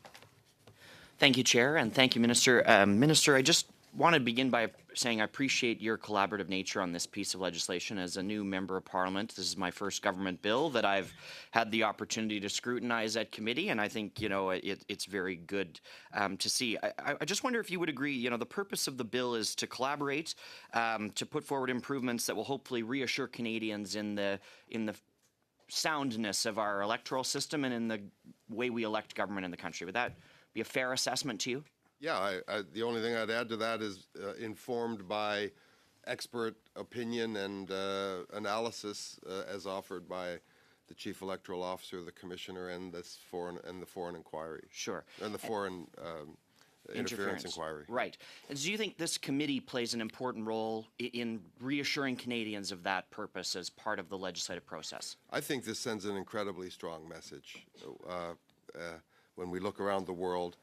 Thank you, Chair, and thank you, Minister. Minister, I just want to begin by saying I appreciate your collaborative nature on this piece of legislation. As a new member of Parliament, this is my first government bill that I've had the opportunity to scrutinize at committee, and I think, you know, it's very good to see. I just wonder if you would agree, you know, the purpose of the bill is to collaborate, to put forward improvements that will hopefully reassure Canadians in the soundness of our electoral system and in the way we elect government in the country. Would that be a fair assessment to you? Yeah, the only thing I'd add to that is informed by expert opinion and analysis as offered by the Chief Electoral Officer, the Commissioner, and the foreign inquiry. Sure. And the foreign interference inquiry. Right. And do you think this committee plays an important role in reassuring Canadians of that purpose as part of the legislative process? I think this sends an incredibly strong message. When we look around the world,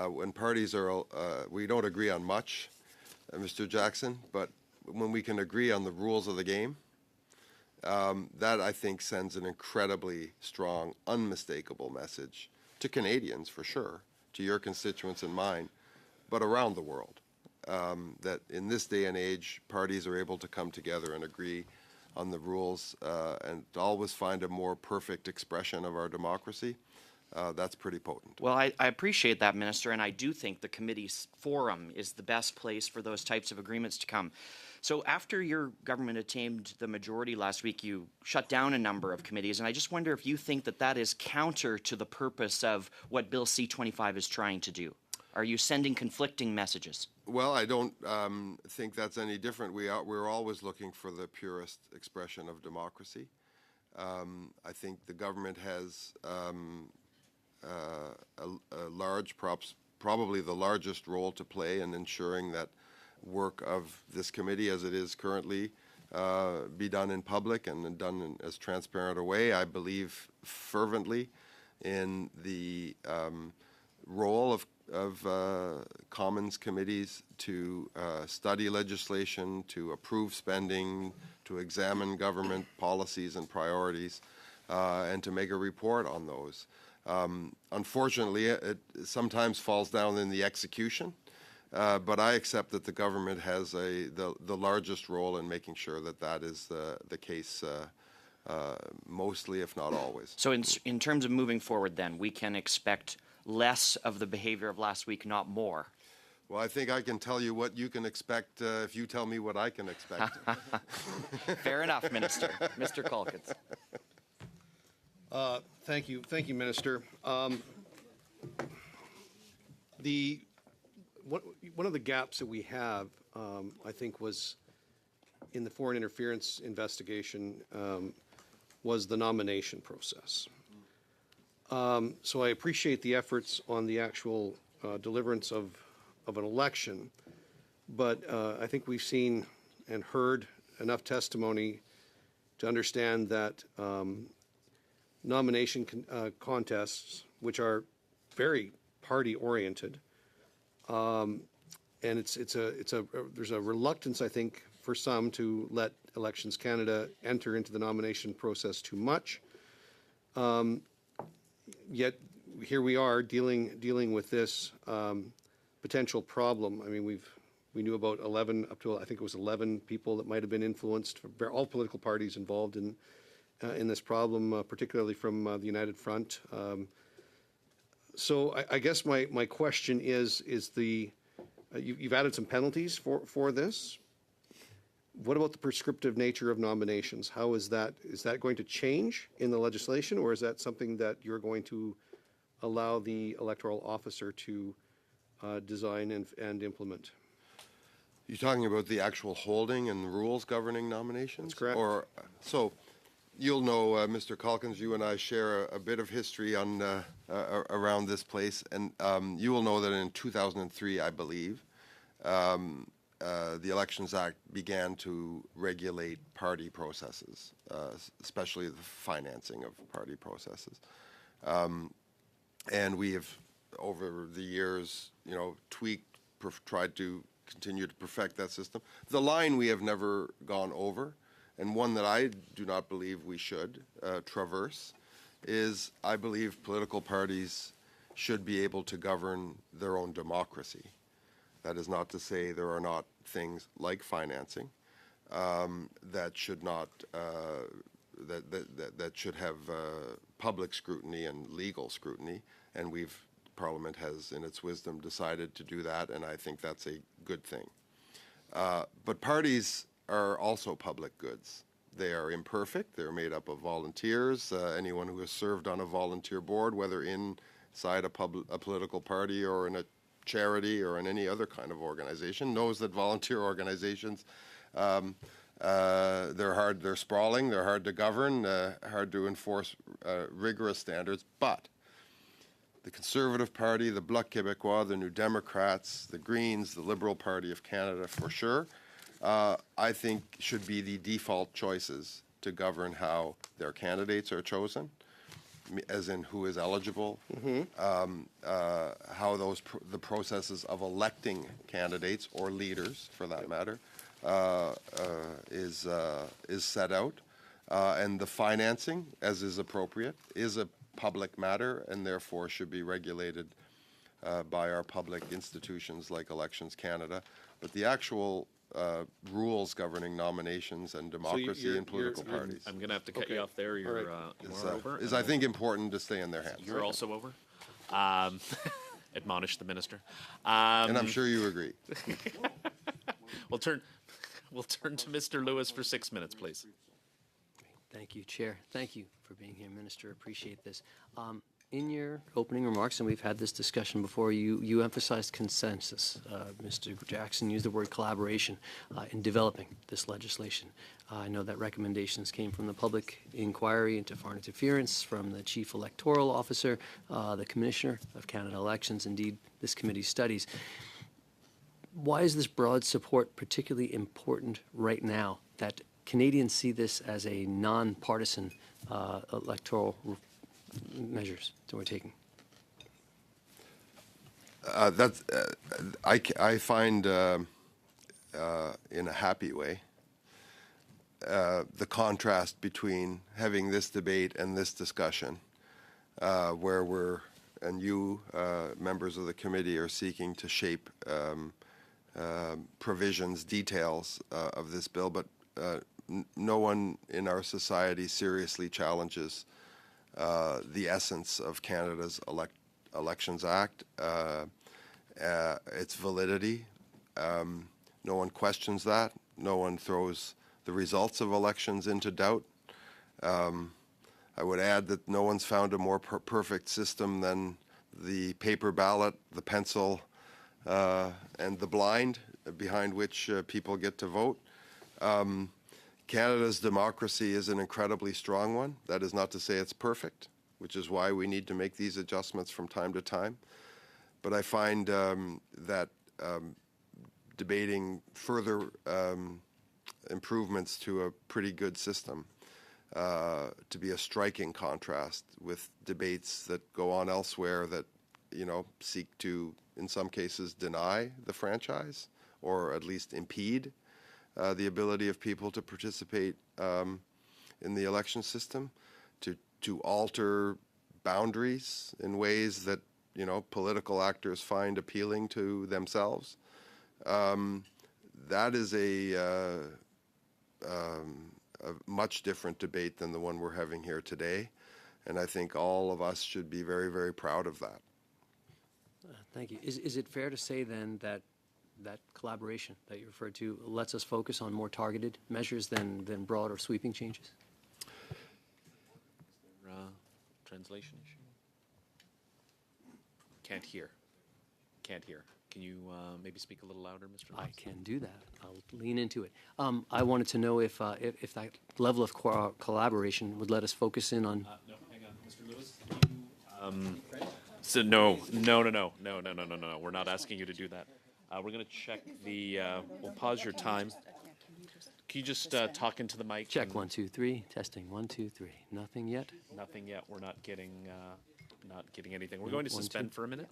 when parties are, we don't agree on much, Mr. Jackson, but when we can agree on the rules of the game, that I think sends an incredibly strong, unmistakable message to Canadians, for sure, to your constituents and mine, but around the world, that in this day and age, parties are able to come together and agree on the rules and always find a more perfect expression of our democracy. That's pretty potent. Well, I appreciate that, Minister, and I do think the committee's forum is the best place for those types of agreements to come. So after your government attained the majority last week, you shut down a number of committees, and I just wonder if you think that that is counter to the purpose of what Bill C-25 is trying to do. Are you sending conflicting messages? Well, I don't think that's any different. We're always looking for the purest expression of democracy. I think the government has a large, probably the largest role to play in ensuring that work of this committee, as it is currently, be done in public and done in as transparent a way. I believe fervently in the role of Commons committees to study legislation, to approve spending, to examine government policies and priorities, and to make a report on those. Unfortunately, it sometimes falls down in the execution, but I accept that the government has the largest role in making sure that that is the case mostly, if not always. So in terms of moving forward then, we can expect less of the behavior of last week, not more. Well, I think I can tell you what you can expect if you tell me what I can expect. Fair enough, Minister. Mr. Calkins. Thank you, Minister. One of the gaps that we have, I think, was in the foreign interference investigation. was the nomination process. So I appreciate the efforts on the actual deliverance of an election, but I think we've seen and heard enough testimony to understand that nomination contests, which are very party-oriented, and there's a reluctance, I think, for some to let Elections Canada enter into the nomination process too much. Yet here we are dealing with this potential problem. I mean, we knew about 11, up to I think it was 11 people that might have been influenced. All political parties involved in this problem, particularly from the United Front. So I guess my question is you've added some penalties for this. What about the prescriptive nature of nominations? How is that going to change in the legislation, or is that something that you're going to allow the electoral officer to design and implement? You're talking about the actual holding and the rules governing nominations? That's correct. So you'll know, Mr. Calkins, you and I share a bit of history on around this place, and you will know that in 2003, I believe, the Elections Act began to regulate party processes, especially the financing of party processes. And we have, over the years, tweaked, tried to continue to perfect that system. The line we have never gone over, and one that I do not believe we should traverse, is I believe political parties should be able to govern their own democracy. That is not to say there are not things like financing that should not that should have public scrutiny and legal scrutiny, and Parliament has, in its wisdom, decided to do that, and I think that's a good thing. But parties are also public goods. They are imperfect. They're made up of volunteers. Anyone who has served on a volunteer board, whether inside a political party or in a charity or in any other kind of organization, knows that volunteer organizations, they're sprawling, they're hard to govern, hard to enforce rigorous standards. But the Conservative Party, the Bloc Québécois, the New Democrats, the Greens, the Liberal Party of Canada, for sure, I think should be the default choices to govern how their candidates are chosen, as in who is eligible, how the processes of electing candidates or leaders, for that matter, is set out, and the financing, as is appropriate, is a public matter and therefore should be regulated by our public institutions like Elections Canada. But the actual rules governing nominations and democracy in political parties. I'm going to have to cut you off there. You're over. Is I think important to stay in their hands. You're also over. Admonish the minister. And I'm sure you agree. We'll turn to Mr. Lewis for 6 minutes, please. Thank you, Chair. Thank you for being here, Minister. Appreciate this. In your opening remarks, and we've had this discussion before, you emphasized consensus. Mr. Jackson used the word collaboration in developing this legislation. I know that recommendations came from the public inquiry into foreign interference, from the Chief Electoral Officer, the Commissioner of Canada Elections, indeed this committee's studies. Why is this broad support particularly important right now, that Canadians see this as a non-partisan electoral measures that we're taking? I find, in a happy way, the contrast between having this debate and this discussion, where you, members of the committee, are seeking to shape provisions, details of this bill, but no one in our society seriously challenges the essence of Canada's Elections Act, its validity. No one questions that. No one throws the results of elections into doubt. I would add that no one's found a more perfect system than the paper ballot, the pencil, and the blind behind which people get to vote. Canada's democracy is an incredibly strong one. That is not to say it's perfect, which is why we need to make these adjustments from time to time. But I find that debating further improvements to a pretty good system to be a striking contrast with debates that go on elsewhere that, seek to, in some cases, deny the franchise or at least impede the ability of people to participate in the election system, to alter boundaries in ways that, political actors find appealing to themselves. That is a much different debate than the one we're having here today. And I think all of us should be very, very proud of that. Thank you. Is it fair to say then that that collaboration that you referred to lets us focus on more targeted measures than broad or sweeping changes? Translation issue? Can't hear. Can you maybe speak a little louder, Mr. Lewis? I can do that. I'll lean into it. I wanted to know if that level of collaboration would let us focus in on. No, hang on, Mr. Lewis. So no. We're not asking you to do that. We're going to check the. We'll pause your time. Can you just talk into the mic? Check 1 2 3. Testing 1 2 3. Nothing yet. Nothing yet. We're not getting anything. We're going to suspend for a minute.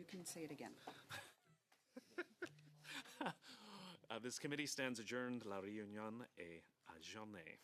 You can say it again. This committee stands adjourned. La réunion est adjournée.